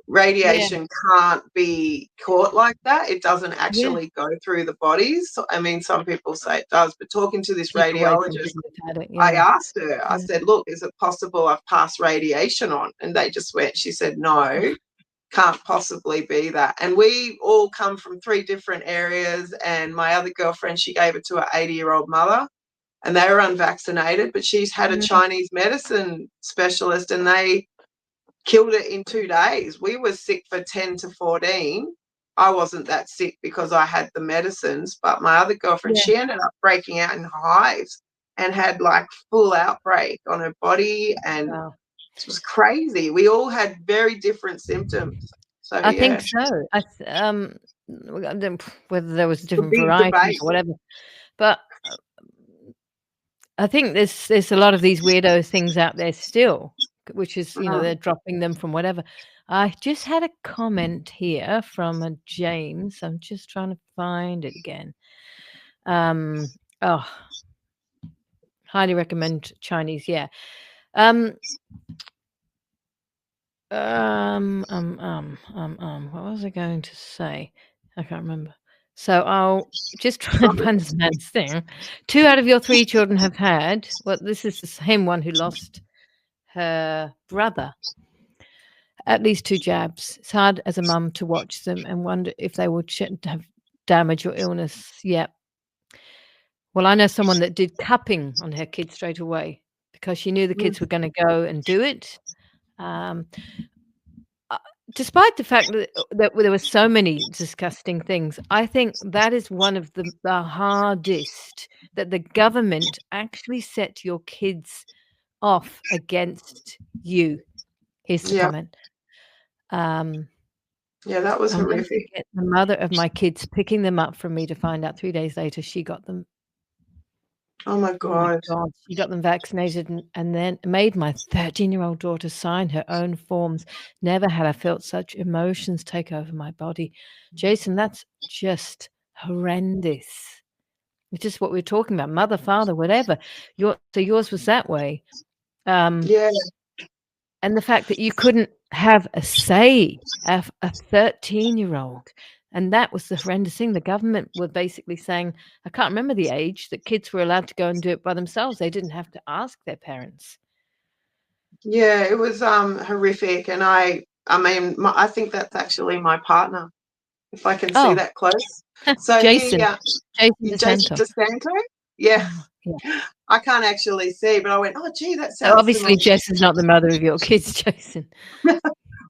radiation can't be caught like that. It doesn't yeah. actually go through the bodies. So, I mean, some people say it does, but talking to this Keep away from radiologist, people who've had it. I Yeah. asked her, I Yeah. said, look, is it possible I've passed radiation on? And they just went, she said, Oh, no, can't possibly be that. And we all come from 3 different areas. And my other girlfriend, she gave it to her 80-year-old mother, and they were unvaccinated, but she's had a mm, Chinese medicine specialist, and they killed it in 2 days. We were sick for 10 to 14. I wasn't that sick because I had the medicines, but my other girlfriend, yeah. she ended up breaking out in hives and had like full outbreak on her body, and Wow. it was crazy. We all had very different symptoms. So I think yeah, so. I don't whether there was the different big varieties debate. or whatever, but I think there's a lot of these weirdo things out there still, which is, they're Mm. dropping them from whatever. I just had a comment here from a James. I'm just trying to find it again. Um, oh, highly recommend Chinese. Yeah. Um, what was I going to say? I can't remember. So I'll just try and find this man's thing. 2 out of your 3 children have had, well, this is the same one who lost her brother, at least 2 jabs. It's hard as a mum to watch them and wonder if they will have damage or illness. Yeah. Well, I know someone that did cupping on her kids straight away because she knew the Mm. kids were going to go and do it. Um, uh, Despite the fact that there were so many disgusting things, I think that is one of the hardest, that the government actually set your kids off against you. Here's the Yeah, comment. Um, yeah, that was I'll never horrific. forget the mother of my kids picking them up from me to find out 3 days later she got them. Oh my Oh my God. god, she got them vaccinated and then made my 13-year-old daughter sign her own forms. Never had I felt such emotions take over my body. Jason, that's just horrendous. It's just what we're talking about, mother, father, whatever. Yours was that way. Um, Yeah, and the fact that you couldn't have a say, a 13-year-old, and that was the horrendous thing. The government were basically saying, I can't remember the age, that kids were allowed to go and do it by themselves. They didn't have to ask their parents. yeah, it was horrific. And I mean, I think that's actually my partner, if I can see Oh, that close. So he, Jason. Jason Jason DeSanto. DeSanto, yeah, Yeah. I can't actually see, but I went, oh, gee, that So sounds similar. obviously Jess is not the mother of your kids, Jason.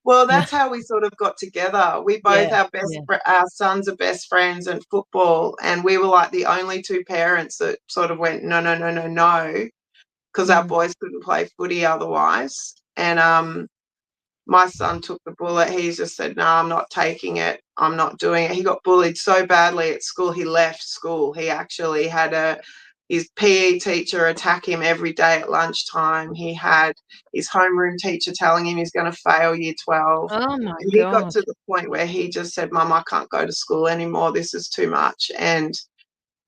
Well, Yeah. that's how we sort of got together. We both, Yeah. Yeah. our sons are best friends in football, and we were like the only 2 parents that sort of went, no, no, no, no, no, because our Mm. boys couldn't play footy otherwise. And my son took the bullet. He just said, no, I'm not taking it. I'm not doing it. He got bullied so badly at school, he left school. He actually had his PE teacher attack him every day at lunchtime. He had his homeroom teacher telling him he's going to fail year 12. Oh my And he got god. to the point where he just said, Mum, I can't go to school anymore. This is too much. And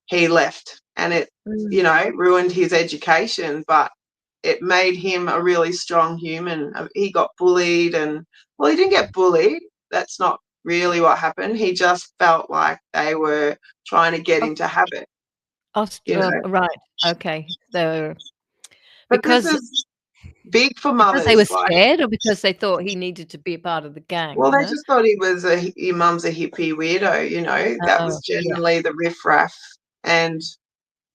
he left. And it, Mm. ruined his education, but it made him a really strong human. He got bullied, and well, he didn't get bullied. That's not really what happened. He just felt like they were trying to get him to have it, you know. Right. Okay. So But this because is big for because they were mothers. Like, scared or because they thought he needed to be a part of the gang, well, you they know? just thought he was your mum's a hippie weirdo, you know. That Oh, was yeah. generally the riffraff. And,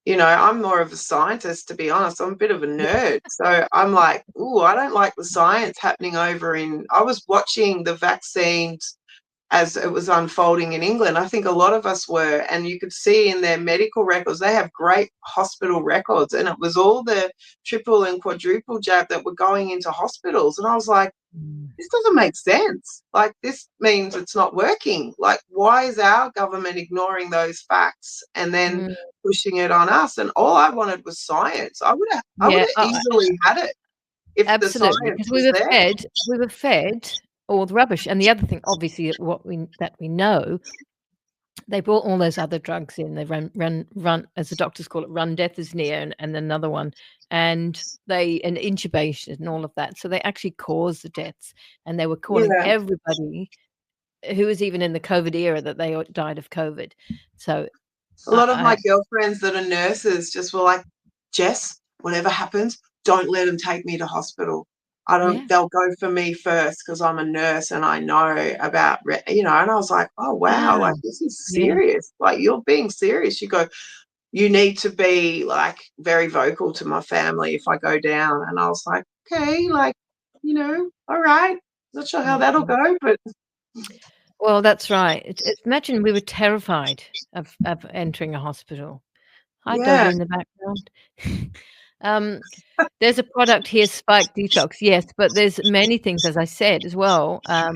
you know, I'm more of a scientist, to be honest. I'm a bit of a Yeah. nerd. So I'm like, ooh, I don't like the science happening over in. I was watching the vaccines as it was unfolding in England. I think a lot of us were, and you could see in their medical records, they have great hospital records, and it was all the triple and quadruple jab that were going into hospitals. And I was like, Mm. this doesn't make sense. Like, this means it's not working. Like, why is our government ignoring those facts and then Mm. pushing it on us? And all I wanted was science. I would Yeah, have easily had it if the absolutely, science because was there. we were fed all the rubbish, and the other thing, obviously, that we know, they brought all those other drugs in. They run, as the doctors call it, run death is near, and another one, and intubation and all of that. So they actually caused the deaths, and they were calling Yeah. everybody who was even in the COVID era that they all died of COVID. So A lot of my I girlfriends that are nurses just were like, Jess, whatever happens, don't let them take me to hospital. I don't, yeah, they'll go for me first because I'm a nurse and I know about, you know, and I was like, oh, wow, wow, like this is yeah, serious. Like, you're being serious. You go, you need to be like very vocal to my family if I go down. And I was like, okay, like, you know, all right. Not sure how yeah. that'll go, but Well, that's right. Imagine we were terrified of entering a hospital. Hi, yeah, doggy in the background. Um, there's a product here, Spike Detox, yes, but there's many things, as I said as well. Uh,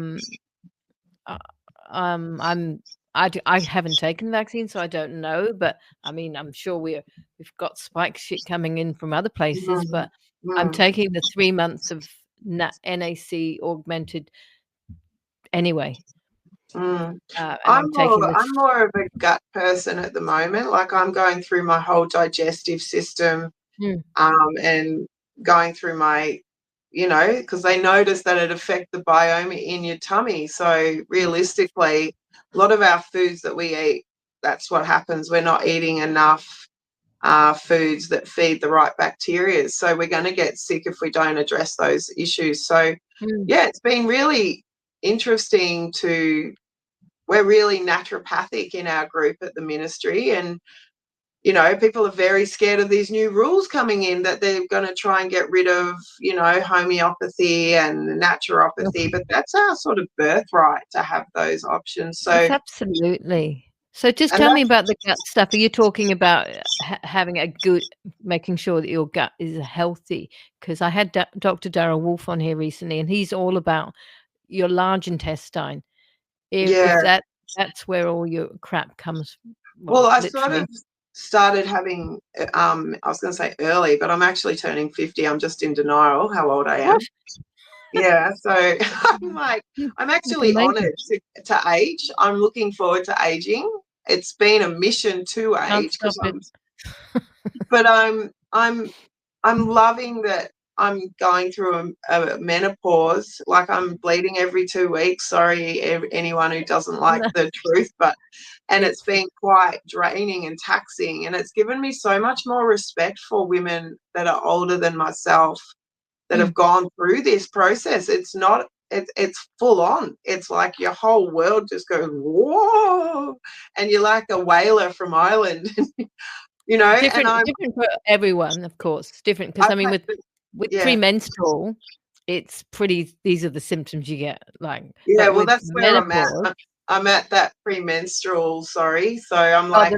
I'm I haven't taken the vaccine, so I don't know, but I mean, I'm sure we've got spike shit coming in from other places, mm, but I'm mm, taking the 3 months of NAC augmented anyway. mm. And I'm taking this. I'm more of a gut person at the moment. Like, I'm going through my whole digestive system, Mm, and going through my, you know, because they notice that it affects the biome in your tummy. So realistically, a lot of our foods that we eat, that's what happens. We're not eating enough foods that feed the right bacteria. So we're going to get sick if we don't address those issues. So, mm. yeah, it's been really interesting to, we're really naturopathic in our group at the ministry. And, you know, people are very scared of these new rules coming in that they're going to try and get rid of, you know, homeopathy and naturopathy. But that's our sort of birthright to have those options. It's So, absolutely. So just and tell me that's, about the gut stuff. Are you talking about having a good, making sure that your gut is healthy? Because I had Dr. Darrell Wolf on here recently, and he's all about your large intestine. If yeah. that's where all your crap comes, Well, well, I sort of literally. started having, I was going to say early, but I'm actually turning 50. I'm just in denial how old I What? am. Yeah. So I'm like, I'm That's actually amazing. honored to age. I'm looking forward to aging. It's been a mission to Can't age stop because it. but I'm loving that I'm going through a menopause. Like, I'm bleeding every 2 weeks. Sorry, anyone who doesn't like No, the truth, but and it's it's been quite draining and taxing. And it's given me so much more respect for women that are older than myself that have mm, gone through this process. It's not. It's full on. It's like your whole world just goes whoa, and you're like a whaler from Ireland, you know. And different for everyone, of course. Different because I've I mean, had with yeah. premenstrual, it's pretty. These are the symptoms you get, like, Yeah, but well, with that's where I'm at. menopause. I'm at that premenstrual, sorry. So I'm Oh, like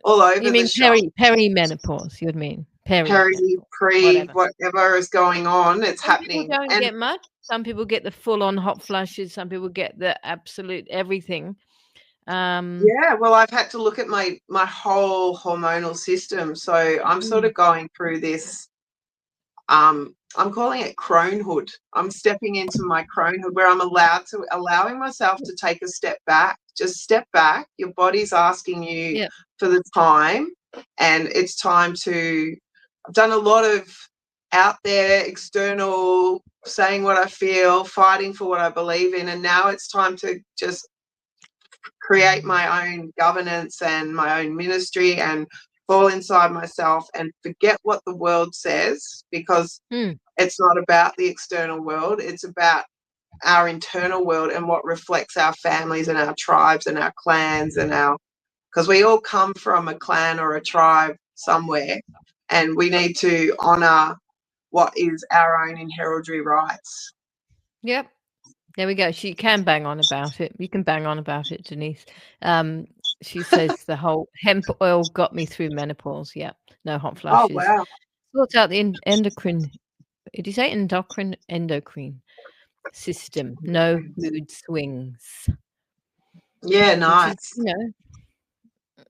all you over the mean shop. perimenopause? You'd mean Peri, perimenopause, pre, whatever. whatever is going on, it's Some people happening. don't And get much. Some people get the full-on hot flushes. Some people get the absolute everything. Um, yeah, well, I've had to look at my whole hormonal system. So I'm sort mm, of going through this. I'm calling it cronehood. I'm stepping into my cronehood where I'm allowing myself to take a step back. Just step back. Your body's asking you yeah. for the time, and it's time to. I've done a lot of out there external saying what I feel, fighting for what I believe in, and now it's time to just create my own governance and my own ministry and fall inside myself and forget what the world says, because Mm. it's not about the external world. It's about our internal world and what reflects our families and our tribes and our clans and our, because we all come from a clan or a tribe somewhere, and we need to honour what is our own inherited rights. Yep. There we go. She can bang on about it. You can bang on about it, Denise. Um, she says the whole hemp oil got me through menopause. Yeah. No hot Oh, flashes. wow. Sorts out the endocrine. Did you say endocrine system? No mood swings, Yeah, which is, nice.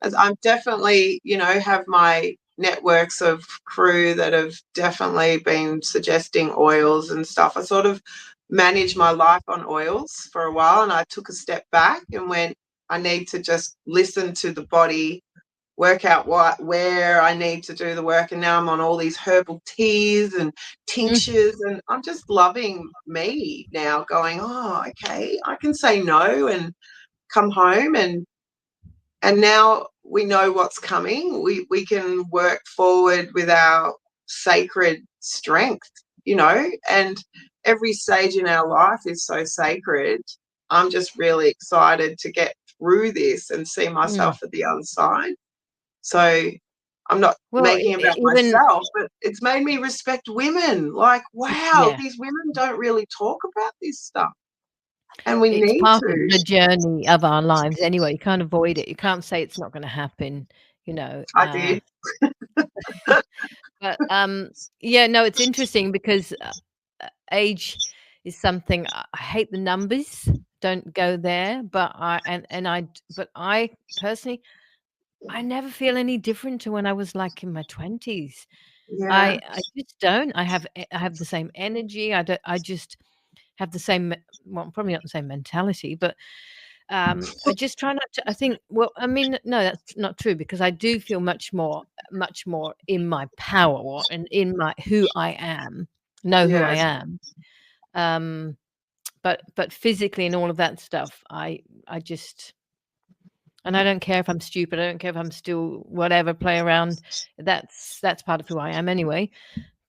As I'm definitely, have my networks of crew that have definitely been suggesting oils and stuff. I sort of managed my life on oils for a while, and I took a step back and went, I need to just listen to the body, work out where I need to do the work. And now I'm on all these herbal teas and mm, tinctures, and I'm just loving me now, going, oh, okay, I can say no and come home, and now we know what's coming. We can work forward with our sacred strength, and every stage in our life is so sacred. I'm just really excited to get through this and see mm. myself at the other side. So I'm not Well, making it about even myself, but it's made me respect women. Like, wow, yeah, these women don't really talk about this stuff, and we it's need part of to. the journey of our lives anyway. You can't avoid it. You can't say it's not going to happen. You know. I did. But yeah, no, it's interesting because age is something I hate the numbers. Don't go there, but I personally I never feel any different to when I was like in my 20s. Yeah. I just don't. I have the same energy. I just have the same well, probably not the same mentality, but I just try not to I think well, I mean, no, that's not true because I do feel much more in my power and in my who I am, know who I Yes. am. Um, but physically and all of that stuff, I just and I don't care if I'm stupid. I don't care if I'm still whatever, play around. That's part of who I am anyway.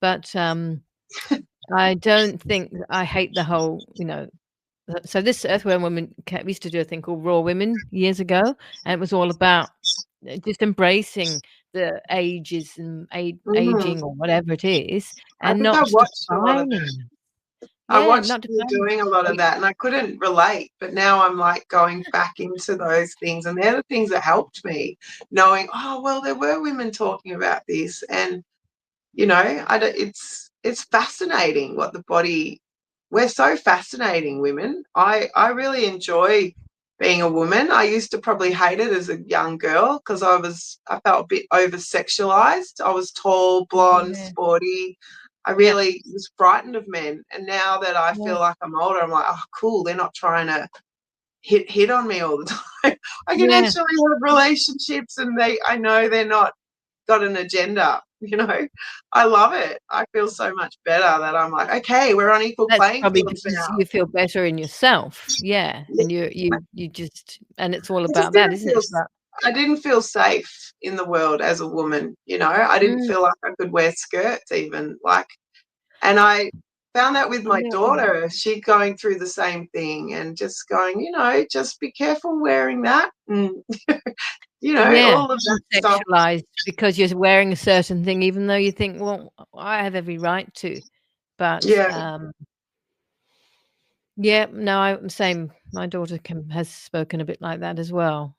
But I don't think I hate the whole, so this Earthworm Woman we used to do a thing called Raw Women years ago, and it was all about just embracing the ages and Mhm. aging or whatever it is, I and think I not watched a lot of defining that. them. I Yeah, watched not you defining. doing a lot Oh, of that, and I couldn't relate, but now I'm like going back into those things, and they're the things that helped me, knowing, oh well, there were women talking about this, and I don't, it's fascinating what the body. We're so fascinating, women. I really enjoy being a woman. I used to probably hate it as a young girl because I felt a bit over sexualized. I was tall, blonde, yeah, sporty. I yeah, really was frightened of men. And now that I yeah, feel like I'm older, I'm like, oh, cool. They're not trying to hit on me all the time. I can yeah. actually have relationships, and I know they're not got an agenda. I love it. I feel so much better that I'm like, okay, we're on equal That's playing probably fields because now. you feel better in yourself. Yeah, and you just and it's all I just about that, didn't isn't it? feel It's about I didn't feel safe in the world as a woman. I didn't mm, feel like I could wear skirts even, and I found that with my yeah, daughter. She going through the same thing and just going, just be careful wearing that, and yeah, all of that and stuff. sexualized because you're wearing a certain thing, even though you think, well, I have every right to. But Yeah, yeah, no, I'm same. My daughter has spoken a bit like that as well.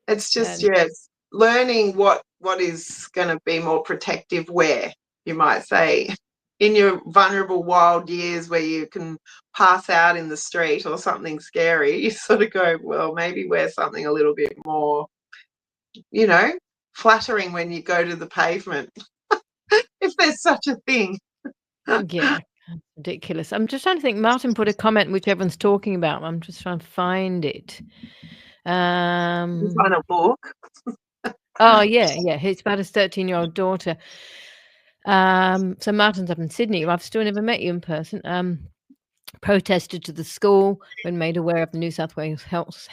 it's just, And yes, learning what is going to be more protective where, you might say, in your vulnerable wild years where you can pass out in the street or something scary, you sort of go, well, maybe wear something a little bit more, you know, flattering when you go to the pavement, if there's such a thing. yeah, ridiculous. I'm just trying to think. Martin put a comment which everyone's talking about. I'm just trying to find it. You find Um, a book. oh yeah, yeah. It's about his 13-year-old daughter. So Martin's up in Sydney. I've still never met you in person. Protested to the school when made aware of the New South Wales Health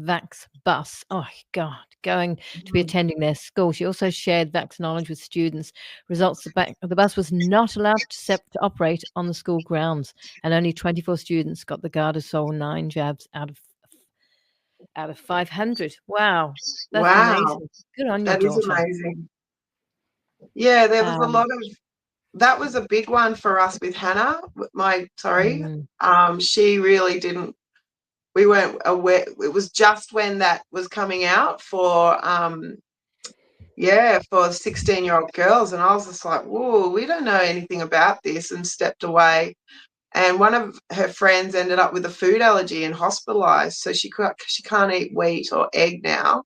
Vax bus. Oh, God, going to be attending their school. She also shared Vax knowledge with students. Results, the bus was not allowed to operate on the school grounds, and only 24 students got the Gardasil 9 jabs out of 500. Wow, that's Wow, amazing. Good on your that is daughter. amazing. Yeah, there was a Um, lot of that was a big one for us with Hannah. mm, She really didn't. We weren't aware. It was just when that was coming out for 16-year-old girls, and I was just like, whoa, we don't know anything about this, and stepped away. And one of her friends ended up with a food allergy and hospitalized, so she can't eat wheat or egg now,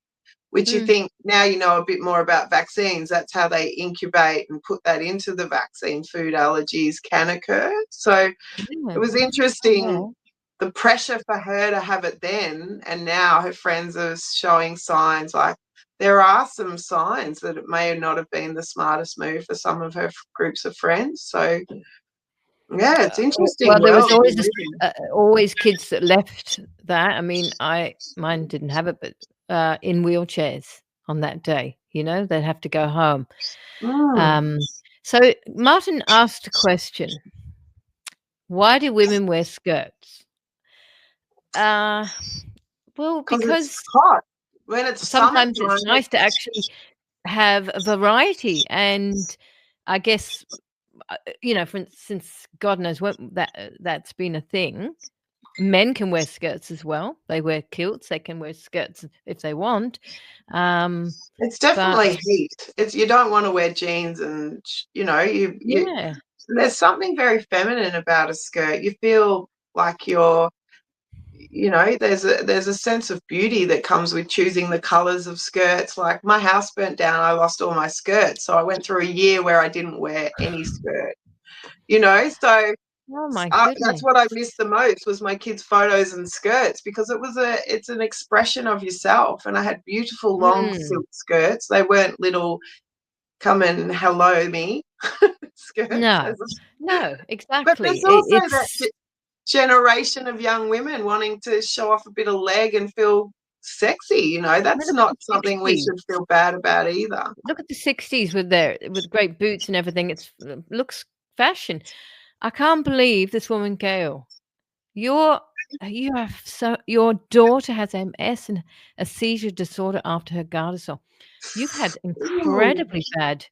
which you mm, think now you know a bit more about vaccines. That's how they incubate and put that into the vaccine. Food allergies can occur. So yeah. it was Oh, interesting wow. the pressure for her to have it then, and now her friends are showing signs. Like, there are some signs that it may not have been the smartest move for some of her groups of friends. So yeah, it's interesting Well, there was world we always live in. always kids that left that. I mean, mine didn't have it, but in wheelchairs on that day. They'd have to go home. Mm, Um, so Martin asked a question: why do women wear skirts? Uh, well, 'cause it's because hot. When it's sometimes it's summertime, nice to actually have a variety, and I guess for instance, God knows when that's been a thing. Men can wear skirts as well. They wear kilts. They can wear skirts if they want. Um, it's but definitely heat. It's you don't want to wear jeans, and you yeah, there's something very feminine about a skirt. You feel like there's a sense of beauty that comes with choosing the colors of skirts. Like, my house burnt down, I lost all my skirts, so I went through a year where I didn't wear any skirt. So oh my that's goodness. what I missed the most, was my kids' photos and skirts, because it's an expression of yourself. And I had beautiful long Mm, silk skirts. They weren't little come and hello me skirts. no, no, But there's exactly. also that It's generation of young women wanting to show off a bit of leg and feel sexy. That's look at not the something we 60s. should feel bad about either. Look at the 60s with great boots and everything. It's looks fashion. I can't believe this woman, Gail. Your you have your daughter has MS and a seizure disorder after her Gardasil. You've had Ooh, incredibly bad,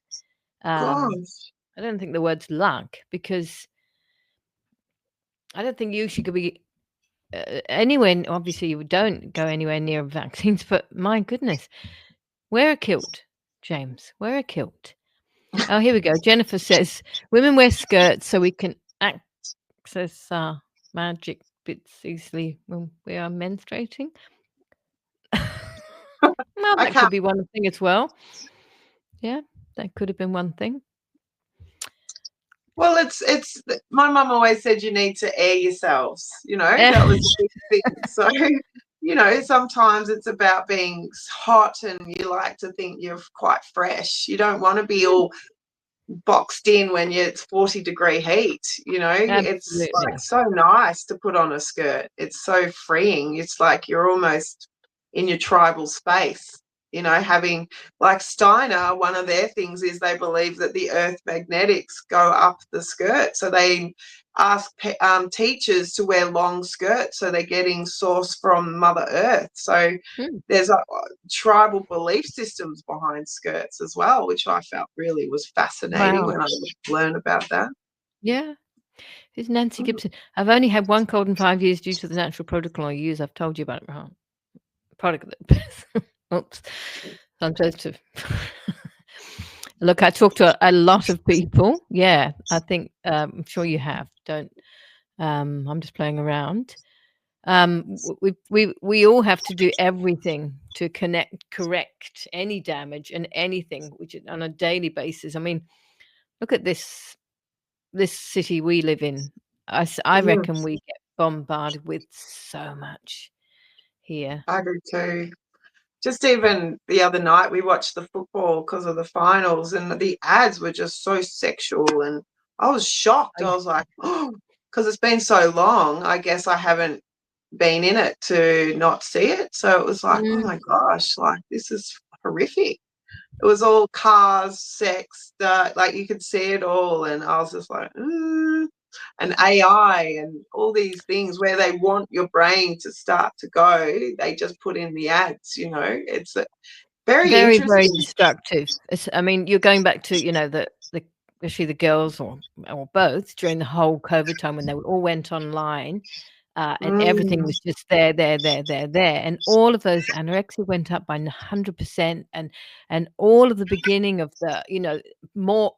um, gosh. I don't think the word's luck, because I don't think you should be anywhere. Obviously, you don't go anywhere near vaccines, but my goodness, wear a kilt, James. Wear a kilt. Oh, here we go. Jennifer says women wear skirts so we can access magic bits easily when we are menstruating. Well, I that can't. could be one thing as well. Yeah, that could have been one thing. Well, it's my mum always said you need to air yourselves. Eh, That was a big thing. So, sometimes it's about being hot, and you like to think you're quite fresh. You don't want to be all boxed in when it's 40-degree heat. It's like absolutely. so nice to put on a skirt. It's so freeing. It's like you're almost in your tribal space. Having, like, Steiner, one of their things is they believe that the earth magnetics go up the skirt. So they ask teachers to wear long skirts, so they're getting source from Mother Earth. So Hmm, there's tribal belief systems behind skirts as well, which I felt really was fascinating wow. when I learned about that. Yeah. Who's Nancy Gibson? I've only had one cold in 5 years due to the natural protocol I use. I've told you about it wrong. Product. Oops. I'm supposed to. Look, I talk to a lot of people. Yeah, I think I'm sure you have. Don't. I'm just playing around. We all have to do everything to correct any damage and anything, which is on a daily basis. I mean, look at this city we live in. I Mm, reckon we get bombarded with so much here. I do too. just even the other night, we watched the football because of the finals, and the ads were just so sexual, and I was shocked. I I was like, oh, because it's been so long. I guess I haven't been in it to not see it. So it was like, oh mm, my gosh, like this is horrific. It was all cars, sex, like you could see it all, and I was just like, and AI and all these things where they want your brain to start to go, they just put in the ads. It's very very, very interesting. destructive. I mean, you're going back to, the especially the girls or both during the whole COVID time when they all went online, and everything Mm, was just there, there, there, there, there, and all of those anorexia went up by 100%, and all of the beginning of the, more,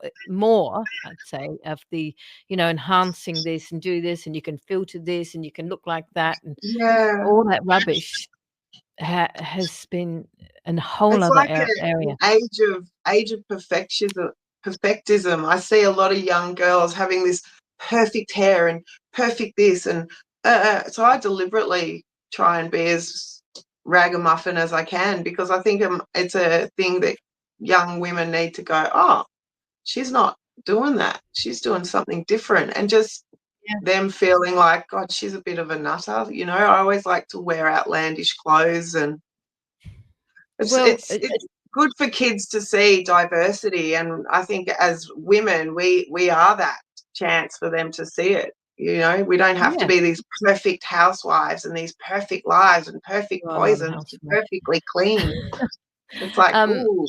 I'd say, of the, enhancing this and do this, and you can filter this, and you can look like that, and yeah. all that rubbish has been a whole It's other like an area. age of perfectism. I see a lot of young girls having this perfect hair and perfect this, and so I deliberately try and be as ragamuffin as I can, because I think it's a thing that young women need to go, oh, she's not doing that. She's doing something different, and just Yeah. them feeling like, God, she's a bit of a nutter. I always like to wear outlandish clothes, and it's Well, it's it's good for kids to see diversity, and I think as women, we are that chance for them to see it. We don't have to yeah, be these perfect housewives and these perfect lives and perfect well, I'm not a poisons to housewife. perfectly clean. It's like, Um, ooh,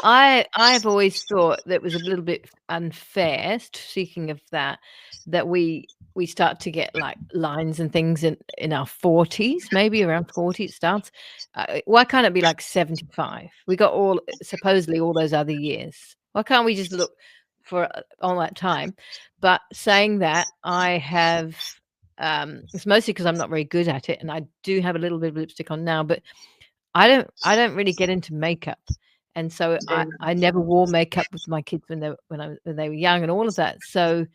I've always thought that was a little bit unfair, speaking of that, that we start to get, like, lines and things in our 40s, maybe around 40 it starts. Why can't it be, like, 75? We got supposedly all those other years. Why can't we just look for, all that time? But saying that, I have, it's mostly because 'cause I'm not very good at it, and I do have a little bit of lipstick on now, but I don't really get into makeup, and so yeah, I never wore makeup with my kids when they were young and all of that. So,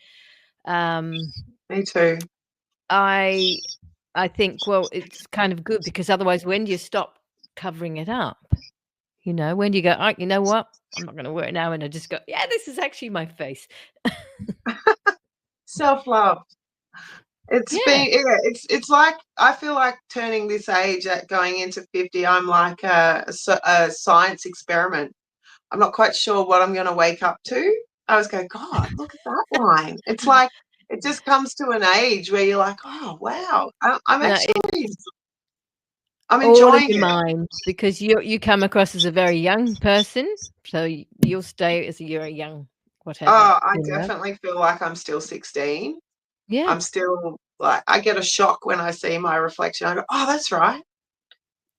um, me too. I I think, well, it's kind of good because otherwise when do you stop covering it up? When do you go, "Oh, you know what? I'm not gonna wear it now," and I just go, "Yeah, this is actually my face." Self-love. Yeah. It's like I feel like turning this age at going into 50, I'm like a science experiment. I'm not quite sure what I'm gonna wake up to. I was going, God, look at that line. It's like it just comes to an age where you're like, oh wow, I'm No, actually it's I'm all in enjoying your it. mind because you come across as a very young person, so you'll stay as you're a young whatever, Oh, I you know? definitely feel like I'm still 16. Yeah. I'm still like I get a shock when I see my reflection. I go, oh, that's right.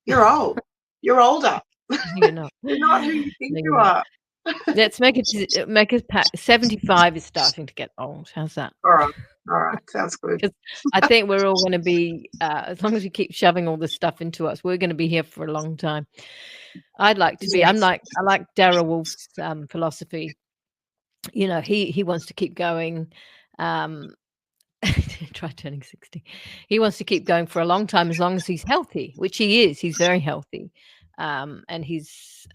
You're old. You're older. You're not. You're not who you think No, you you're not. are. Let's make it pa 75 is starting to get old. How's that? All right. All right. Sounds good. 'Cause I think we're all gonna be, as long as we keep shoving all this stuff into us, we're gonna be here for a long time. I'd like to be Yes. I like Darrell Wolf's, philosophy. He wants to keep going, um, try turning 60. He wants to keep going for a long time as long as he's healthy, which he is. He's very healthy. And he's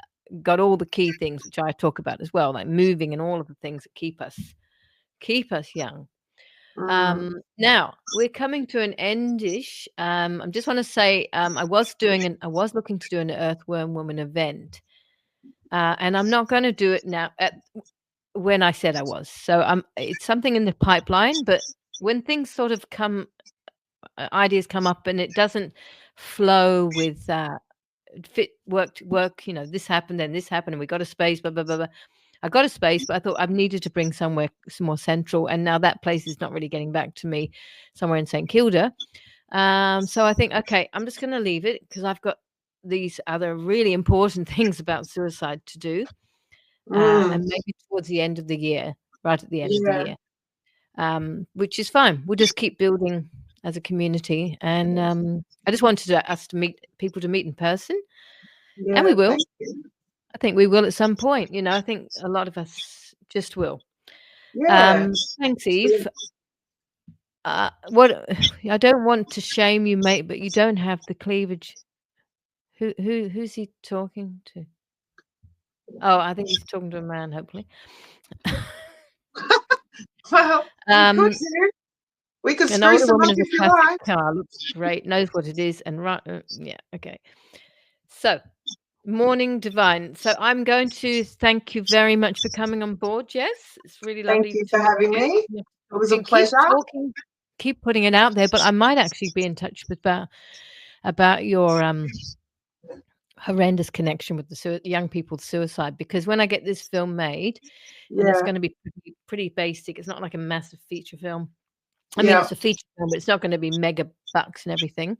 got all the key things which I talk about as well, like moving and all of the things that keep us young. Mm, Now we're coming to an endish. I just want to say I was looking to do an Earthworm Woman event, and I'm not going to do it now. When I said I was, so it's something in the pipeline. But when things sort of ideas come up, and it doesn't flow with fit work. This happened, then this happened, and we got a space. Blah blah blah blah. I got a space, but I thought I needed to bring somewhere some more central, and now that place is not really getting back to me, somewhere in St Kilda. So I think, okay, I'm just going to leave it because I've got these other really important things about suicide to do, mm, and maybe towards the end of the year, right at the end of the yeah. year, which is fine. We'll just keep building as a community, and I just wanted us to meet people to meet in person, and we Yeah. will. Thank you. I think we will at some point. I think a lot of us just will. Yeah. Thanks, It's good. Eve. What I don't want to shame you, mate, but you don't have the cleavage. Who's he talking to? Oh, I think he's talking to a man, hopefully. Well, we could do. We could An screw older some woman up in a if you classic like. car, looks great, knows what it is, and yeah, okay. So, morning divine. So I'm going to thank you very much for coming on board, Jess. It's really Thank lovely you to for meet having you. me. Yeah, It was a keep pleasure. talking, keep putting it out there. But I might actually be in touch with about your horrendous connection with the young people's suicide, because when I get this film made, and it's Yeah, going to be pretty basic. It's not like a massive feature film. I mean, yeah, it's a feature film, but it's not going to be mega bucks and everything.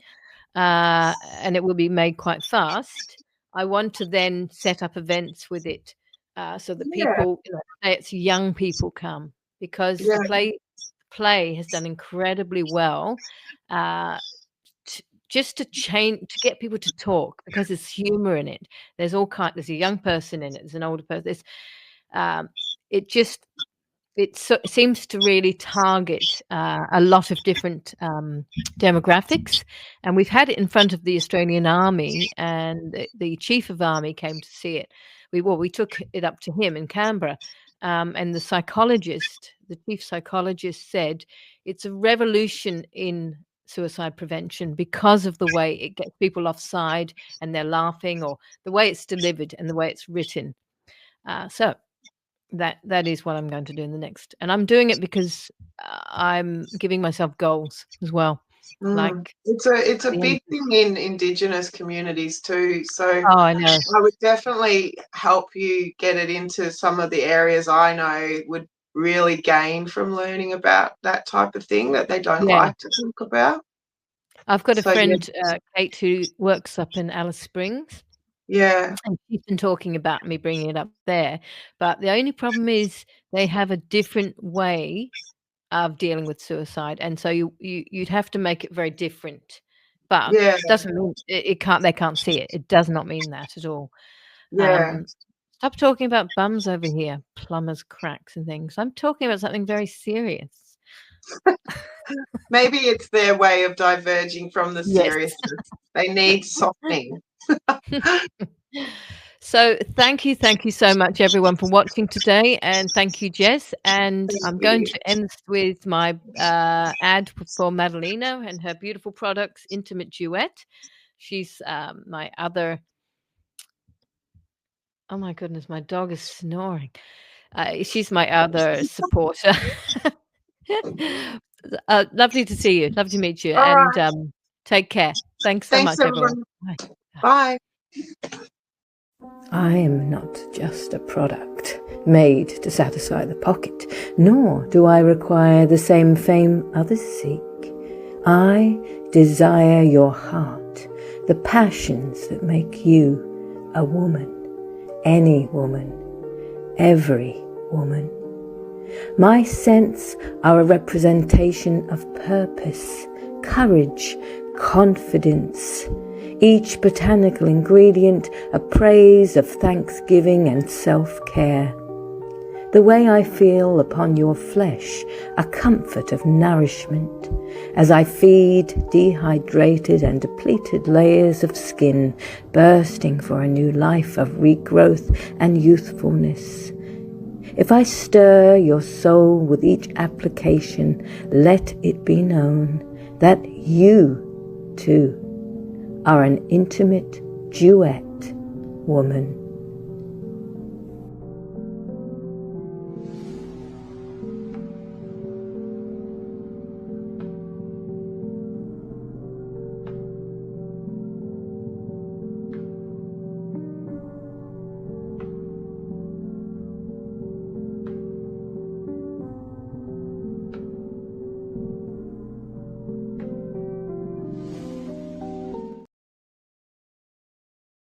And it will be made quite fast. I want to then set up events with it, so that yeah, people, it's young people come, because the yeah, play has done incredibly well, uh, just to get people to talk, because there's humor in it. There's a young person in it. There's an older person. Um, it just it seems to really target a lot of different demographics, and we've had it in front of the Australian Army, and the chief of army came to see it. We took it up to him in Canberra, and the chief psychologist, said it's a revolution in suicide prevention because of the way it gets people offside and they're laughing, or the way it's delivered and the way it's written. So that is what I'm going to do in the next, and I'm doing it because I'm giving myself goals as well. Like, It's a the end. big thing in Indigenous communities too. So Oh, I know. I would definitely help you get it into some of the areas I know would really gain from learning about that type of thing that they don't Yeah, like to talk about. I've got a So yeah, friend, Kate, who works up in Alice Springs, yeah, and she's been talking about me bringing it up there. But the only problem is they have a different way of dealing with suicide, and so you'd have to make it very different. But yeah, doesn't mean it can't. They can't see it. It does not mean that at all. yeah. Um, Stop talking about bums over here, plumbers' cracks and things. I'm talking about something very serious. Maybe it's their way of diverging from the Yes. seriousness. They need softening. So thank you so much, everyone, for watching today, and thank you, Jess. And Thank I'm going you. to end with my ad for Madalena and her beautiful products, Intimate Duet. She's my other. Oh my goodness, my dog is snoring. She's my other supporter. Lovely to see you. Lovely to meet you. All And right. take care. Thanks so Thanks, much, everyone. everyone. Bye. Bye. I am not just a product made to satisfy the pocket, nor do I require the same fame others seek. I desire your heart, the passions that make you a woman, any woman, every woman. My scents are a representation of purpose, courage, confidence. Each botanical ingredient a praise of thanksgiving and self-care. The way I feel upon your flesh, a comfort of nourishment, as I feed dehydrated and depleted layers of skin, bursting for a new life of regrowth and youthfulness. If I stir your soul with each application, let it be known that you, too, are an intimate duet woman.